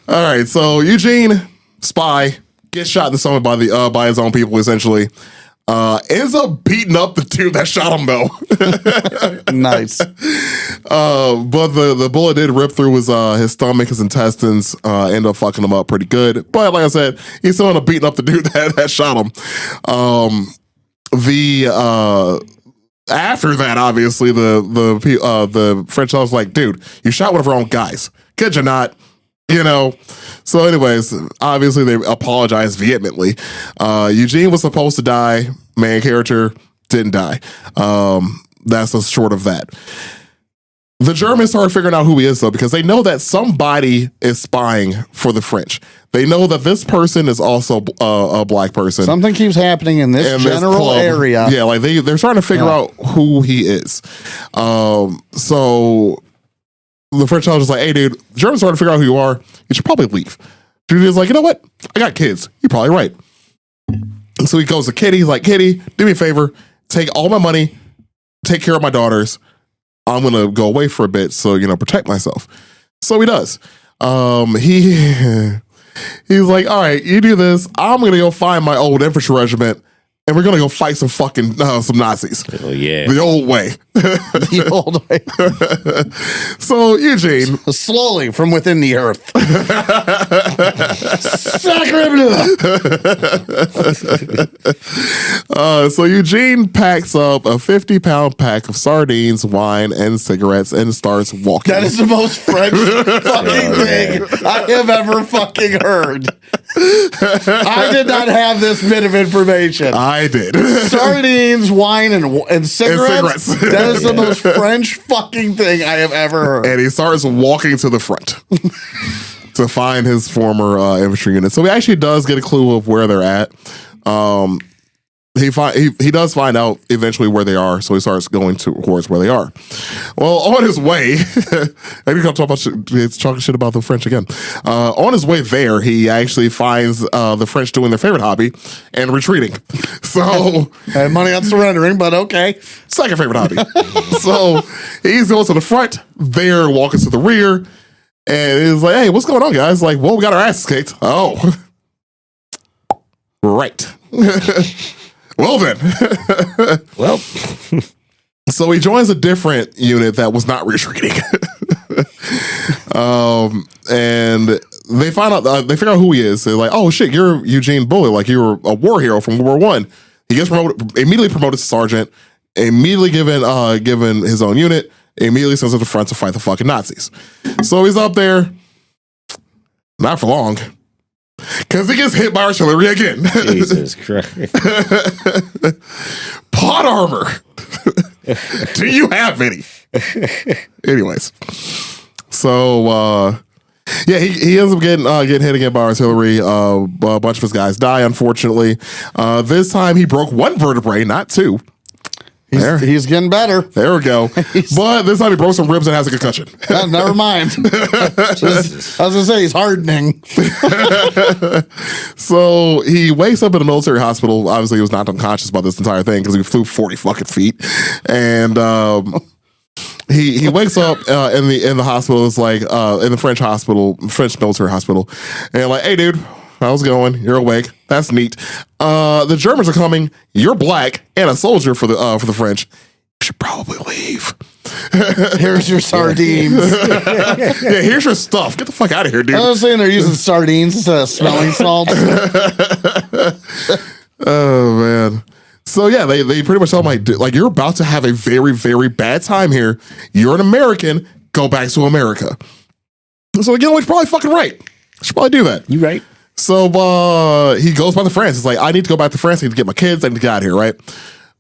right, so Eugene, spy, gets shot in the stomach by his own people, essentially. Ends up beating up the dude that shot him, though. Nice. But the bullet did rip through his stomach, his intestines, end up fucking him up pretty good. But like I said, he's still ended up beating up the dude that shot him. After that, obviously, the French was like, dude, you shot one of our own guys. Could you not? So anyways, obviously they apologized vehemently. Eugene was supposed to die. Main character didn't die. That's the short of that. The Germans started figuring out who he is, though, because they know that somebody is spying for the French. They know that this person is also a black person. Something keeps happening in this general area. Yeah, like they're trying to figure out who he is. So the French was like, hey, dude, the Germans starting to figure out who you are. You should probably leave. Dude is like, you know what? I got kids. You're probably right. And so he goes to Kitty. He's like, Kitty, do me a favor. Take all my money. Take care of my daughters. I'm going to go away for a bit. So, protect myself. So he does. He's like, all right, you do this. I'm going to go find my old infantry regiment. And we're gonna go fight some fucking some Nazis. Oh yeah, the old way. The old way. So Eugene, slowly from within the earth. So Eugene packs up a 50-pound pack of sardines, wine, and cigarettes, and starts walking. That is the most French fucking thing I have ever fucking heard. I did not have this bit of information. I did. Sardines, wine, and cigarettes. That is the most French fucking thing I have ever heard. And he starts walking to the front to find his former infantry unit. So he actually does get a clue of where they're at. He does find out eventually where they are, so he starts going towards where they are. Well, on his way, I think I'll talk about talking shit about the French again. On his way there, he actually finds the French doing their favorite hobby and retreating. So had money on surrendering, but okay. Second favorite hobby. So he's going to the front, they're walking to the rear, and he's like, "Hey, what's going on, guys?" Like, well, we got our asses kicked. Oh, right. Well then. Well, so he joins a different unit that was not retreating. And they find out, they figure out who he is. They're like, "Oh shit, you're Eugene Bullard. Like, you were a war hero from World War I." He gets immediately promoted to sergeant, immediately given his own unit, immediately sent to the front to fight the fucking Nazis. So he's up there, not for long. Because he gets hit by artillery again. Jesus Christ. Plot armor. Do you have any? Anyways. So, he ends up getting hit again by artillery. A bunch of his guys die, unfortunately. This time he broke one vertebrae, not two. He's getting better. There we go. But this time he broke some ribs and has a concussion. Never mind. I was going to say he's hardening. So he wakes up in a military hospital. Obviously, he was knocked unconscious by this entire thing because he flew 40 fucking feet. And he wakes up in the hospital. It's like in the French military hospital. And like, "Hey, dude. How's it going? You're awake. That's neat. The Germans are coming. You're black and a soldier for the French. You should probably leave. Here's your sardines. Yeah, here's your stuff. Get the fuck out of here, dude." I was saying they're using sardines instead of smelling salts. Oh man. So yeah, they pretty much tell him like you're about to have a very, very bad time here. You're an American. Go back to America. So again, he's probably fucking right. Should probably do that. You right. So he goes back to France. It's like, I need to go back to France. I need to get my kids. I need to get out of here, right?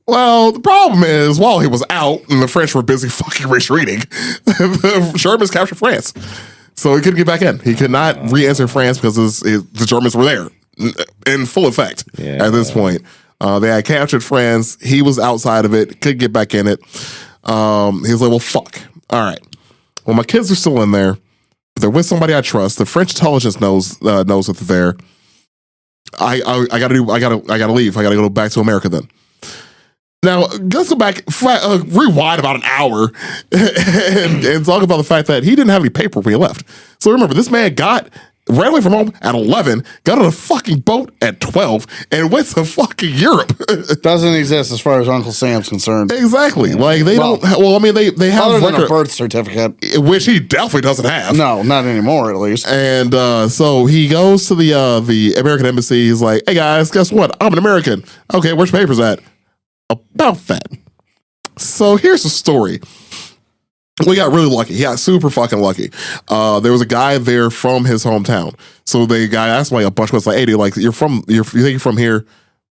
Well, the problem is, while he was out and the French were busy fucking retreating, the Germans captured France. So he couldn't get back in. He could not re-enter France because the Germans were there in full effect at this point. They had captured France. He was outside of it. Couldn't get back in it. He was like, well, fuck. All right. Well, my kids are still in there. But they're with somebody I trust. The French intelligence knows that they're there. I gotta leave. I gotta go back to America then. Now, let's go back, rewind about an hour and talk about the fact that he didn't have any paper when he left. So remember, this man ran away from home at 11, got on a fucking boat at 12, and went to fucking Europe. Doesn't exist as far as Uncle Sam's concerned. Exactly. Like, they don't, well, I mean, they have other than a birth certificate. Which he definitely doesn't have. No, not anymore, at least. And so he goes to the American embassy. He's like, hey guys, guess what? I'm an American. Okay, where's your papers at? About that. So here's the story. We got really lucky. He got super fucking lucky. There was a guy there from his hometown. So the guy asked me like a bunch of questions, like, hey, dude, like you think you're from here?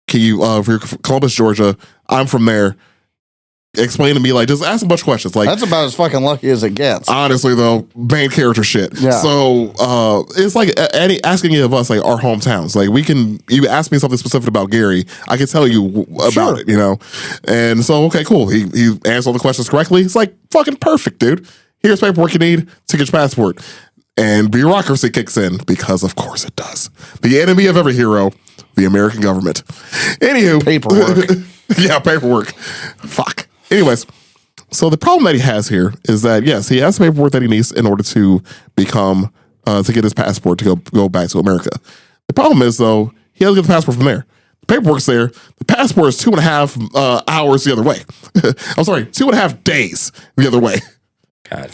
Can you if you're Columbus, Georgia? I'm from there. Explain to me, like, just ask a bunch of questions. Like, that's about as fucking lucky as it gets. Honestly, though, main character shit. Yeah. So it's like asking any of us, like, our hometowns. Like, you ask me something specific about Gary, I can tell you about it, you know? And so, okay, cool. He answered all the questions correctly. It's like, fucking perfect, dude. Here's paperwork you need to get your passport. And bureaucracy kicks in, because of course it does. The enemy of every hero, the American government. Anywho. Paperwork. Yeah, paperwork. Fuck. Anyways, so the problem that he has here is that, yes, he has the paperwork that he needs in order to become, to get his passport to go back to America. The problem is, though, he has to get the passport from there. The paperwork's there. The passport is 2.5 hours the other way. I'm sorry, 2.5 days the other way. God.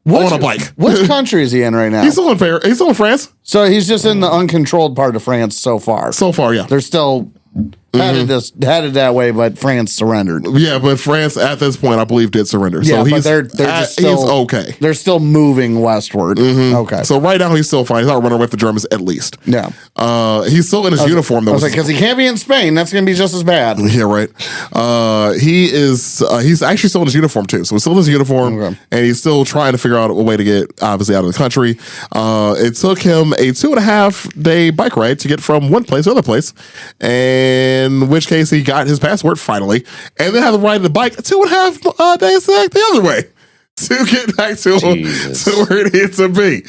On a bike. Which country is he in right now? He's still in France. So he's just in the uncontrolled part of France so far. So far, yeah. They're still headed that way, but France surrendered. Yeah, but France at this point, I believe, did surrender. Yeah, so but they're just still, he's okay. They're still moving westward. Okay. So right now he's still fine. He's not running away with the Germans at least. Yeah. He's still in his uniform though. I was like, because he can't be in Spain. That's going to be just as bad. Yeah, right. He's actually still in his uniform too. So he's still in his uniform, and he's still trying to figure out a way to get obviously out of the country. It took him a 2.5 day bike ride to get from one place to another place, in which case he got his passport finally, and then had to ride the bike 2.5 days back the other way to get back to where it needs to be.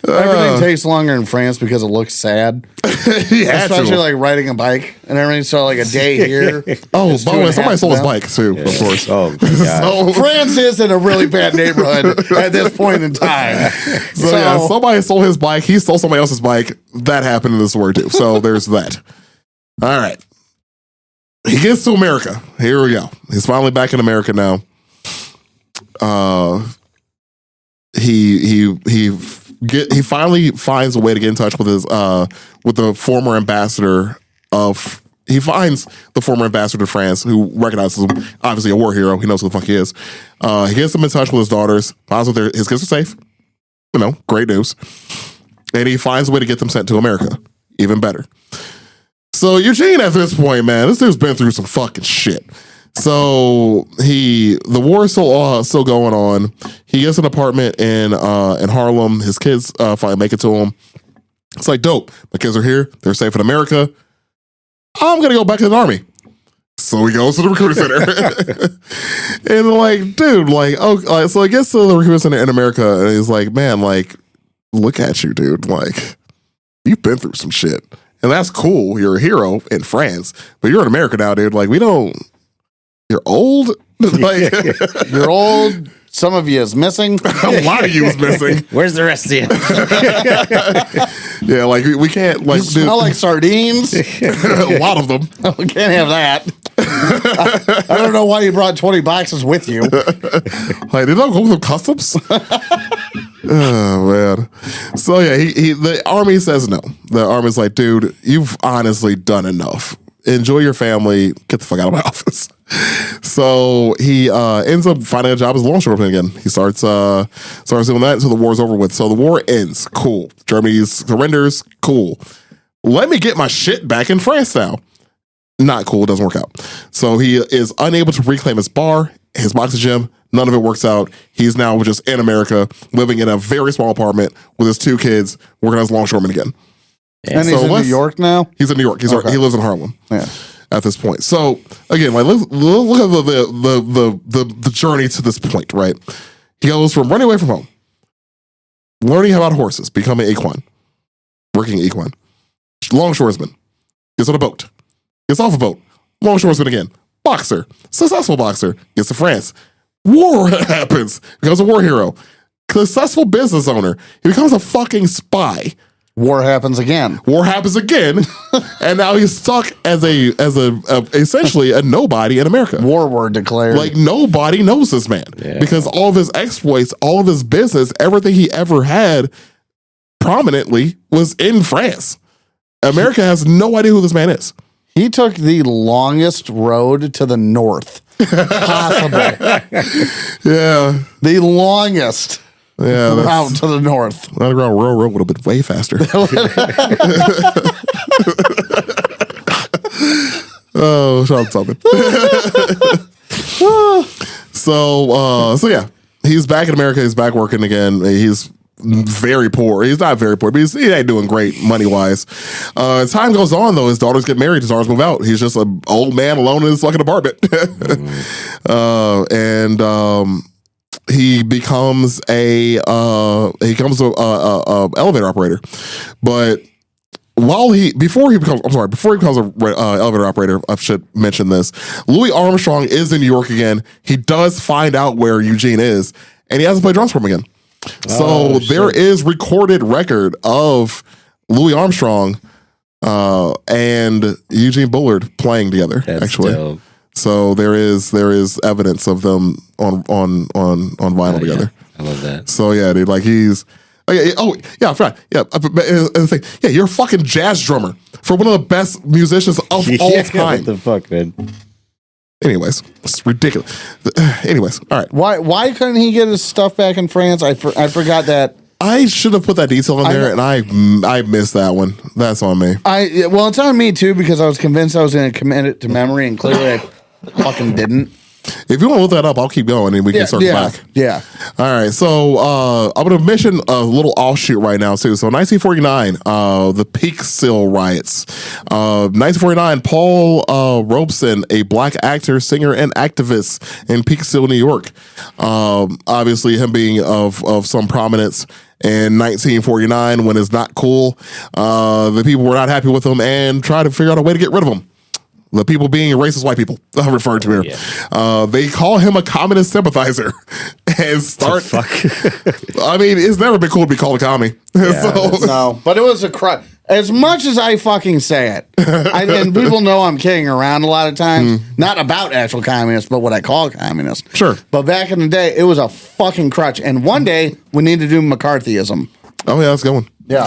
Everything takes longer in France because it looks sad. Especially like riding a bike and everything. So like a day here. Oh, by the way, somebody stole his bike too, of course. Oh, so, France is in a really bad neighborhood at this point in time. So yeah, somebody stole his bike. He stole somebody else's bike. That happened in this story too. So there's that. All right. He gets to America. Here we go. He's finally back in America now. He finally finds a way to get in touch with his with the former ambassador of. He finds the former ambassador to France, who recognizes him, obviously a war hero. He knows who the fuck he is. He gets him in touch with his daughters. Finds out his kids are safe. You know, great news. And he finds a way to get them sent to America. Even better. So Eugene, at this point, man, this dude's been through some fucking shit. So the war is still going on. He gets an apartment in Harlem. His kids finally make it to him. It's like, dope. My kids are here. They're safe in America. I'm gonna go back to the army. So he goes to the recruiting center, and like, dude, like, oh, so he gets to the recruiting center in America, and he's like, man, like, look at you, dude. Like, you've been through some shit. And that's cool. You're a hero in France, but you're in America now, dude. Like, you're old. Like, you're old. Some of you is missing. A lot of you is missing. Where's the rest of you? Yeah, like we can't. Like, you smell like sardines. A lot of them. We can't have that. I don't know why you brought 20 boxes with you. Like, did I go through customs? Oh man. So yeah, the army says no. The army's like, dude, you've honestly done enough. Enjoy your family. Get the fuck out of my office. So he ends up finding a job as a longshoreman again. He starts doing that until the war's over with. So the war ends. Cool. Germany surrenders. Cool. Let me get my shit back in France now. Not cool. It doesn't work out. So he is unable to reclaim his bar his boxing gym. None of it works out. He's now just in America, living in a very small apartment with his 2 kids, working as a longshoreman again. Yeah. And he's in New York now? He's in New York. He lives in Harlem. Yeah. At this point. So again, like look at the journey to this point, right? He goes from running away from home, learning about horses, becoming equine, working equine, longshoresman, gets on a boat, gets off a boat, longshoresman again, boxer, successful boxer, gets to France. War happens, becomes a war hero, successful business owner. He becomes a fucking spy. War happens again. And now he's stuck as a essentially a nobody in America. War word declared. Like nobody knows this man because all of his exploits, all of his business, everything he ever had prominently was in France. America has no idea who this man is. He took the longest road to the north possible. Yeah. The longest route to the north. Underground Railroad would have been way faster. Oh, shout out something. So yeah, he's back in America. He's back working again. He's very poor. He's not very poor, but he ain't doing great money wise. As time goes on, though, his daughters get married. His daughters move out. He's just an old man alone in his fucking apartment. He becomes a elevator operator, but before he becomes an elevator operator, I should mention this. Louis Armstrong is in New York again. He does find out where Eugene is, and he has to play drums for him again. So there is recorded record of Louis Armstrong and Eugene Bullard playing together. That's actually dope. So there is evidence of them on vinyl together. Yeah. I love that. So yeah, dude, like he's I forgot. Yeah, you're a fucking jazz drummer for one of the best musicians of all time. What the fuck, man? Anyways, it's ridiculous. Anyways, all right. Why couldn't he get his stuff back in France? I forgot that. I should have put that detail in there, and I missed that one. That's on me. Well, it's on me too because I was convinced I was going to commit it to memory, and clearly I fucking didn't. If you want to look that up, I'll keep going and we can circle back. Yeah. All right. So I'm going to mention a little offshoot right now, too. So 1949, the Peekskill riots. 1949, Paul Robeson, a black actor, singer, and activist in Peekskill, New York. Obviously, him being of some prominence. In 1949, when it's not cool, the people were not happy with him and tried to figure out a way to get rid of him. The people being racist white people, I'm referring to here. Yeah. They call him a communist sympathizer and start. I mean, it's never been cool to be called a commie. Yeah, no, but it was a crime. As much as I fucking say it, and people know I'm kidding around a lot of times, not about actual communists, but what I call communists. Sure. But back in the day, it was a fucking crutch. And one day, we need to do McCarthyism. Oh, yeah, that's a good one. Yeah.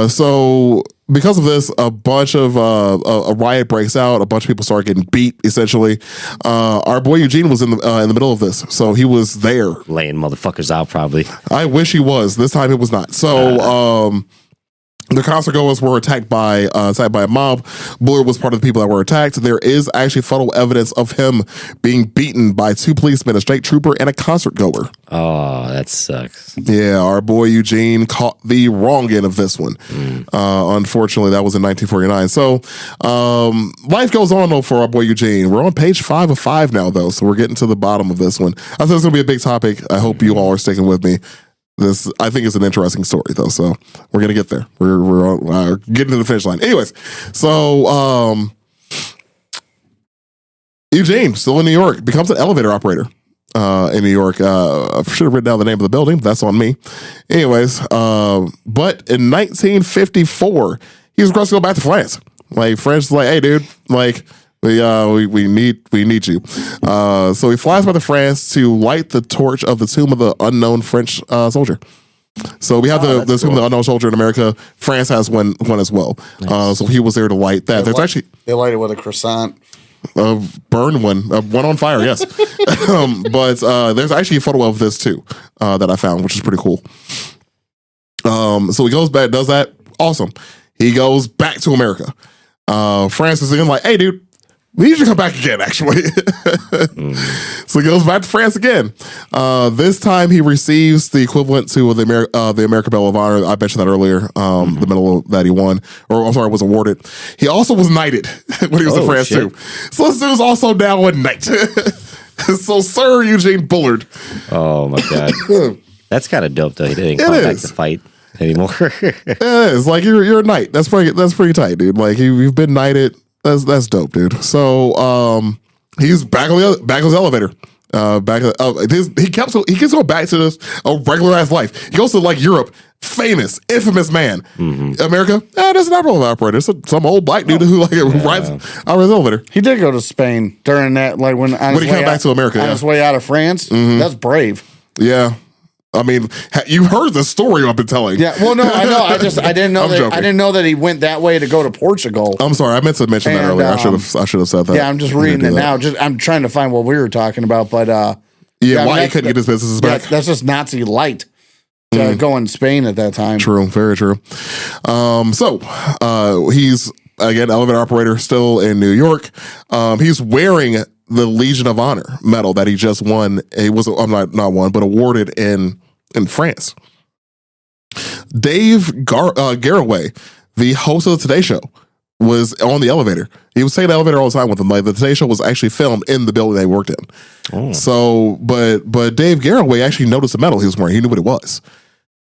So because of this, a bunch of a riot breaks out. A bunch of people start getting beat. Essentially, our boy Eugene was in the middle of this, so he was there, laying motherfuckers out. Probably. I wish he was. This time it was not. So. The concert goers were attacked by a mob. Bullard was part of the people that were attacked. There is actually photo evidence of him being beaten by 2 policemen, a state trooper, and a concert goer. Oh, that sucks. Yeah, our boy Eugene caught the wrong end of this one. Unfortunately, that was in 1949. So life goes on, though, for our boy Eugene. We're on page 5 of 5 now, though, so we're getting to the bottom of this one. I thought it's going to be a big topic. I hope you all are sticking with me. This, I think, is an interesting story, though. So we're gonna get there. We're getting to the finish line. Anyways, so Eugene, still in New York, becomes an elevator operator in New York. I should have written down the name of the building, but that's on me. Anyways, but in 1954, he was supposed to go back to France. Like France is like, hey, dude, like. We need you. So he flies back to France to light the torch of the tomb of the unknown French soldier. So we have the tomb of the unknown soldier in America. France has one as well. Nice. So he was there to light that. They light it with a croissant. Burn one on fire. Yes, but there's actually a photo of this too that I found, which is pretty cool. So he goes back, does that. Awesome. He goes back to America. France is again like, hey, dude. He should come back again, actually. So he goes back to France again. This time he receives the equivalent to the American Medal of Honor. I mentioned that earlier. The medal that he won, or I'm sorry, was awarded. He also was knighted when he was in France too. So this dude's also now a knight. So Sir Eugene Bullard. Oh my God. That's kind of dope though. He didn't come back to fight anymore. It is. Like you're a knight. That's pretty tight, dude. Like you've been knighted. That's dope, dude. So he's back on his elevator. He keeps going back to this regular ass life. He goes to like Europe, famous, infamous man. America, there's an operator. There's some old black dude who like rides out of his elevator. He did go to Spain during that, like when he came back to America on his way out of France. That's brave. Yeah. I mean, you heard the story I've been telling. Yeah, well, no, I know. I didn't know that. I didn't know that he went that way to go to Portugal. I'm sorry, I meant to mention that earlier. I should have said that. Yeah, I'm just reading it now. I'm trying to find what we were talking about, but why he couldn't get his businesses back? That's just Nazi light to go in Spain at that time. True, very true. So he's again elevator operator still in New York. He's wearing the Legion of Honor medal that he just won. It was not won, but awarded in France. Dave Garroway, the host of the Today Show, was on the elevator. He was taking the elevator all the time with him. Like the Today Show was actually filmed in the building they worked in. Oh. So, but Dave Garroway actually noticed the medal he was wearing. He knew what it was.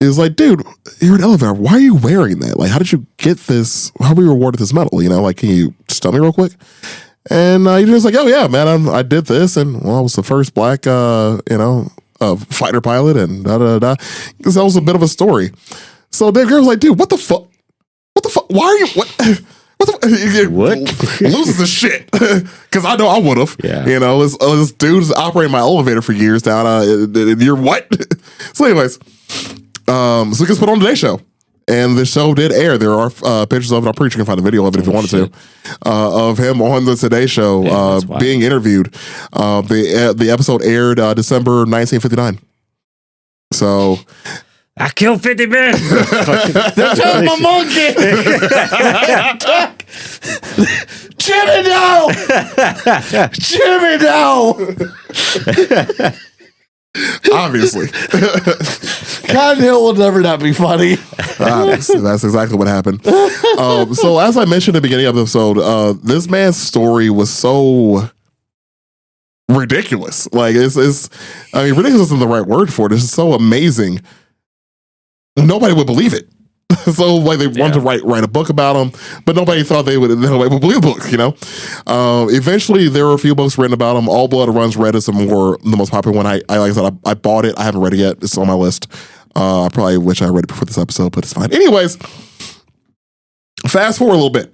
He was like, dude, you're an elevator. Why are you wearing that? Like, how did you get this? How were you awarded this medal? You know, like, can you just tell me real quick? And he was like, oh yeah, man, I did this, and I was the first black, fighter pilot, and because that was a bit of a story. So Dave Garrett was like, dude, what the fuck? Why are you what? Loses the shit because I know I would have. Yeah. You know, this dude's operating my elevator for years down. You're what? So, anyways, so he gets put on the Today Show. And the show did air. There are pictures of it. I'm pretty sure you can find a video of it if you wanted to, of him on the Today Show being interviewed. The episode aired December 1959. So I killed 50 men. They're telling my monkey. Jimmy, no. Obviously. Cotton Hill will never not be funny. That's exactly what happened. So as I mentioned at the beginning of the episode, this man's story was so ridiculous. Like ridiculous isn't the right word for it. It's so amazing. Nobody would believe it. So like they wanted to write a book about him, but nobody thought nobody would believe the book, you know? Eventually there were a few books written about him. All Blood Runs Red is the most popular one. Like I said, I bought it. I haven't read it yet. It's on my list. I probably wish I read it before this episode, but it's fine. Anyways, fast forward a little bit.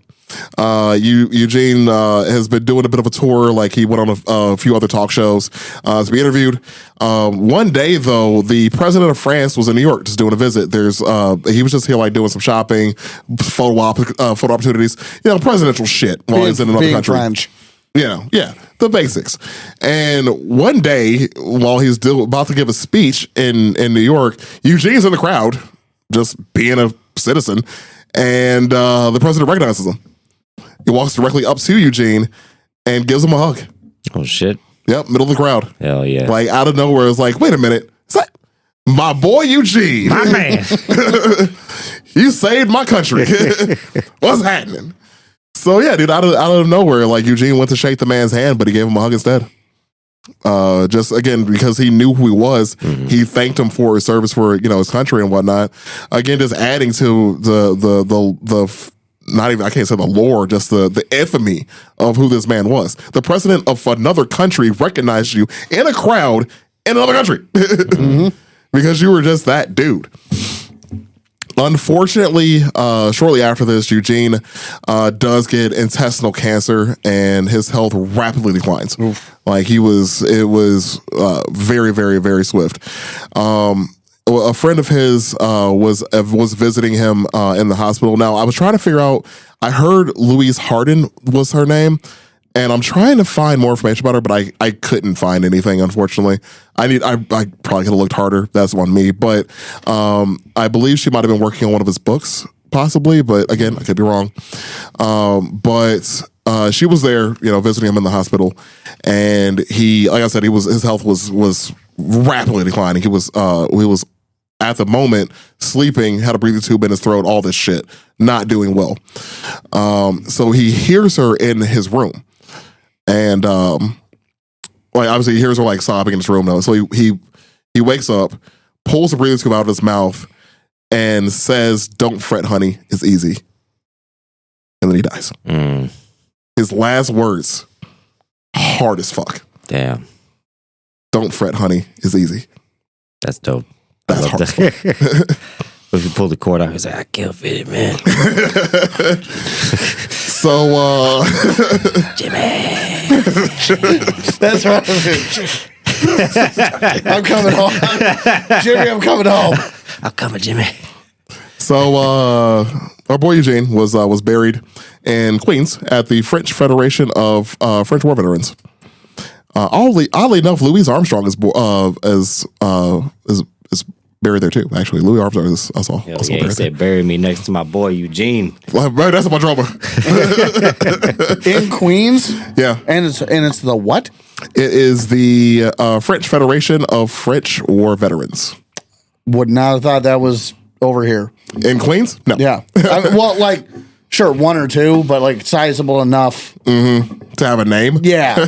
Eugene has been doing a bit of a tour. Like he went on a few other talk shows to be interviewed. One day though, the president of France was in New York just doing a visit. He was just here like doing some shopping, photo opportunities, presidential shit while he's in another country. French. Yeah, the basics. And one day, while he's about to give a speech in New York, Eugene's in the crowd, just being a citizen, and the president recognizes him. He walks directly up to Eugene and gives him a hug. Oh, shit. Yep, middle of the crowd. Hell yeah. Like, out of nowhere, it's like, wait a minute. Is that my boy Eugene? My man. You saved my country. What's happening? So, yeah, dude, out of nowhere, like, Eugene went to shake the man's hand, but he gave him a hug instead. Just, again, because he knew who he was, he thanked him for his service for, his country and whatnot. Again, just adding to the not even, I can't say the lore, just the infamy of who this man was. The president of another country recognized you in a crowd in another country because you were just that dude. Unfortunately, shortly after this, Eugene does get intestinal cancer and his health rapidly declines. Oof. Like it was very, very, very swift. A friend of his was visiting him in the hospital. Now, I was trying to figure out, I heard Louise Harden was her name, and I'm trying to find more information about her, but I couldn't find anything, unfortunately. I probably could have looked harder. That's on me. But I believe she might have been working on one of his books, possibly, but again, I could be wrong. But she was there, visiting him in the hospital, and he, like I said, his health was rapidly declining. He was at the moment sleeping, had a breathing tube in his throat, all this shit, not doing well. So he hears her in his room, and obviously he hears her sobbing in his room now. So he wakes up, pulls the breathing tube out of his mouth, and says, "Don't fret, honey, it's easy." And then he dies. His last words, hard as fuck. Damn. "Don't fret, honey, it's easy." That's dope. That's hard as fuck. If you pull the cord out, he's like, "I can't fit it, man." So, Jimmy. That's right. I'm coming home. Jimmy, I'm coming home. I'm coming, Jimmy. So, our boy Eugene was buried in Queens at the French Federation of French War Veterans. Oddly enough, Louis Armstrong is buried there too. Actually, Louis Armstrong is also He buried said, "Bury me next to my boy Eugene." Right, that's my drama. In Queens? Yeah, And it's the what? it is the French Federation of French War Veterans Would not have thought that was over here. in Queens. No, Yeah. Sure, one or two, but sizable enough. to have a name. Yeah.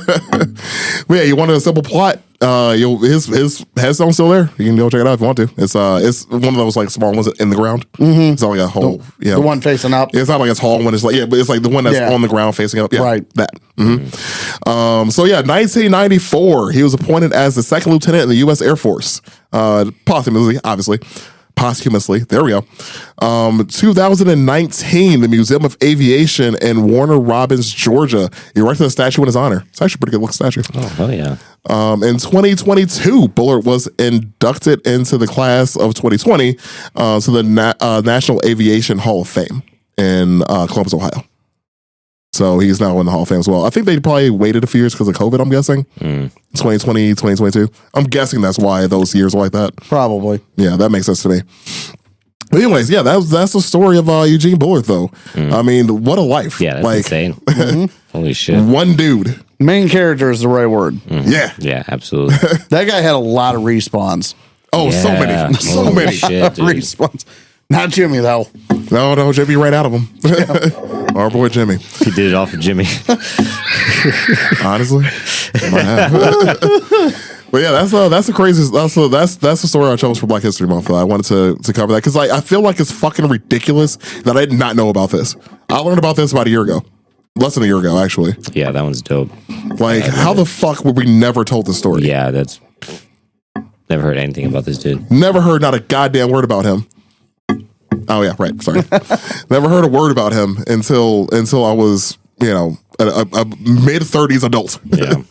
But yeah, you wanted a simple plot. His headstone's still there. You can go check it out if you want to. It's one of those small ones in the ground. It's not like a hole. The one facing up. It's not like it's tall when it's but it's like the one that's on the ground facing up. Yeah, Right. That. So yeah, 1994, he was appointed as the second lieutenant in the U.S. Air Force. Posthumously, obviously. Posthumously. There we go. 2019, the Museum of Aviation in Warner Robins, Georgia, erected a statue in his honor. It's actually a pretty good looking statue. Oh, hell yeah. In 2022, Bullard was inducted into the class of 2020 to the National Aviation Hall of Fame in Columbus, Ohio. So he's now in the Hall of Fame as well. I think they probably waited a few years because of COVID, I'm guessing. 2020, 2022. I'm guessing that's why those years are like that. Probably. Yeah, that makes sense to me. But anyways, yeah, that's the story of Eugene Bullard, though. I mean, what a life. Yeah, that's insane. Holy shit. One dude. Main character is the right word. Yeah. Yeah, absolutely. That guy had a lot of respawns. Oh, so Yeah. many. So Holy many. shit, dude. Respawns. Not Jimmy, though. No, Jimmy ran out of them. Our boy Jimmy. He did it all for Jimmy. Honestly, might have. But yeah, that's the craziest. That's the story I chose for Black History Month. I wanted to cover that because I feel like it's fucking ridiculous that I did not know about this. I learned about this about a year ago, less than a year ago, actually. Yeah, that one's dope. How the fuck were we never told this story? Yeah, that's never heard anything about this dude. Never heard not a goddamn word about him. Oh yeah, right. Sorry. Never heard a word about him until I was, a mid-30s adult. Yeah.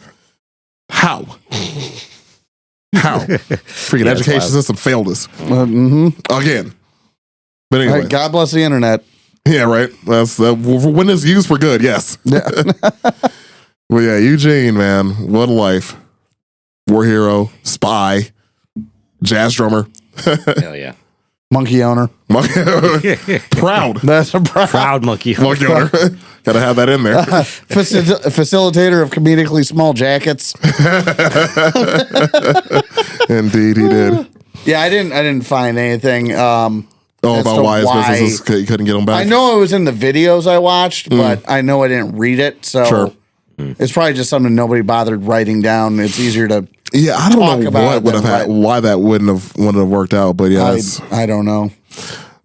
How? Freaking education system failed us again. But anyway, God bless the internet. yeah, right. That's when it's used for good. Yes. Yeah. Well, yeah, Eugene, man, what a life. War hero, spy, jazz drummer. Hell yeah. Monkey owner. Proud. That's a Proud monkey. Monkey owner. Gotta have that in there. Facilitator of comedically small jackets. Indeed, he did. Yeah, I didn't find anything. About why his businesses couldn't get him back. I know it was in the videos I watched, but I know I didn't read it. So Sure. it's probably just something nobody bothered writing down. It's easier to I don't know about what would have why that wouldn't have worked out, but yeah, I don't know.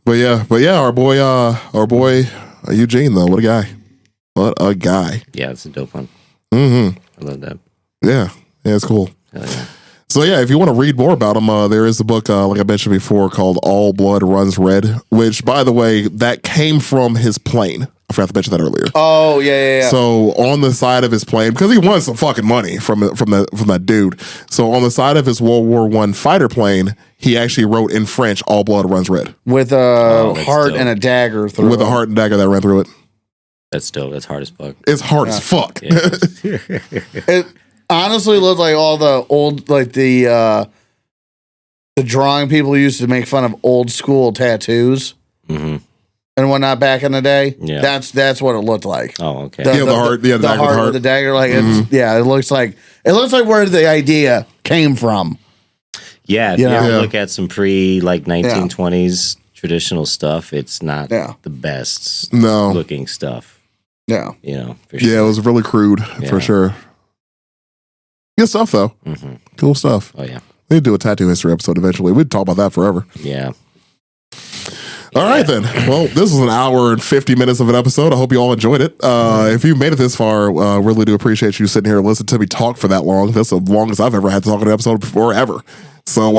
but yeah, our boy Eugene though, what a guy. Yeah, it's a dope one. I love that. Yeah, it's cool. Hell yeah. So yeah, if you want to read more about him, there is a book, like I mentioned before, called All Blood Runs Red, which, by the way, that came from his plane. I forgot to mention that earlier. Oh yeah. So on the side of his plane, because he won some fucking money from that dude. So on the side of his World War I fighter plane, he actually wrote in French, "All blood runs red," with a heart dope. and a dagger through with a heart and dagger that ran through it. That's dope. That's hard as fuck. It's hard as fuck. Yeah. It honestly looked like all the old, the drawing people used to make fun of old school tattoos. Mm-hmm. and whatnot back in the day. Yeah. That's what it looked like. Oh, okay. the heart, the heart with the dagger. Like it's it looks like where the idea came from. Yeah, if you ever look at some pre 1920s traditional stuff, it's not the best looking stuff. Yeah. For sure. Yeah, it was really crude for sure. Good stuff though. Mm-hmm. Cool stuff. Oh yeah. We need to do a tattoo history episode eventually. We'd talk about that forever. Yeah. All right, then. Well, this was an hour and 50 minutes of an episode. I hope you all enjoyed it. If you made it this far, really do appreciate you sitting here and listening to me talk for that long. That's the longest I've ever had to talk in an episode before, ever. So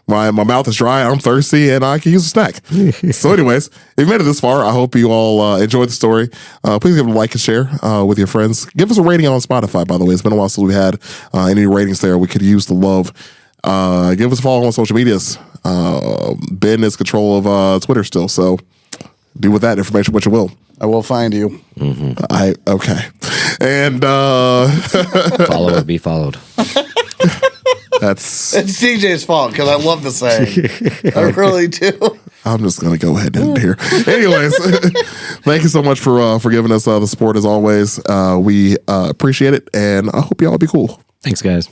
my mouth is dry, I'm thirsty, and I can use a snack. So anyways, if you made it this far, I hope you all enjoyed the story. Please give it a like and share with your friends. Give us a rating on Spotify, by the way. It's been a while since we had any ratings there. We could use the love. Give us a follow on social medias. Ben is control of Twitter still, so do with that information what you will. I will find you. Mm-hmm. Okay. And follow or be followed. It's DJ's fault because I love the saying. I really do. I'm just gonna go ahead and end here. Anyways, thank you so much for giving us the support as always. We appreciate it, and I hope y'all be cool. Thanks, guys.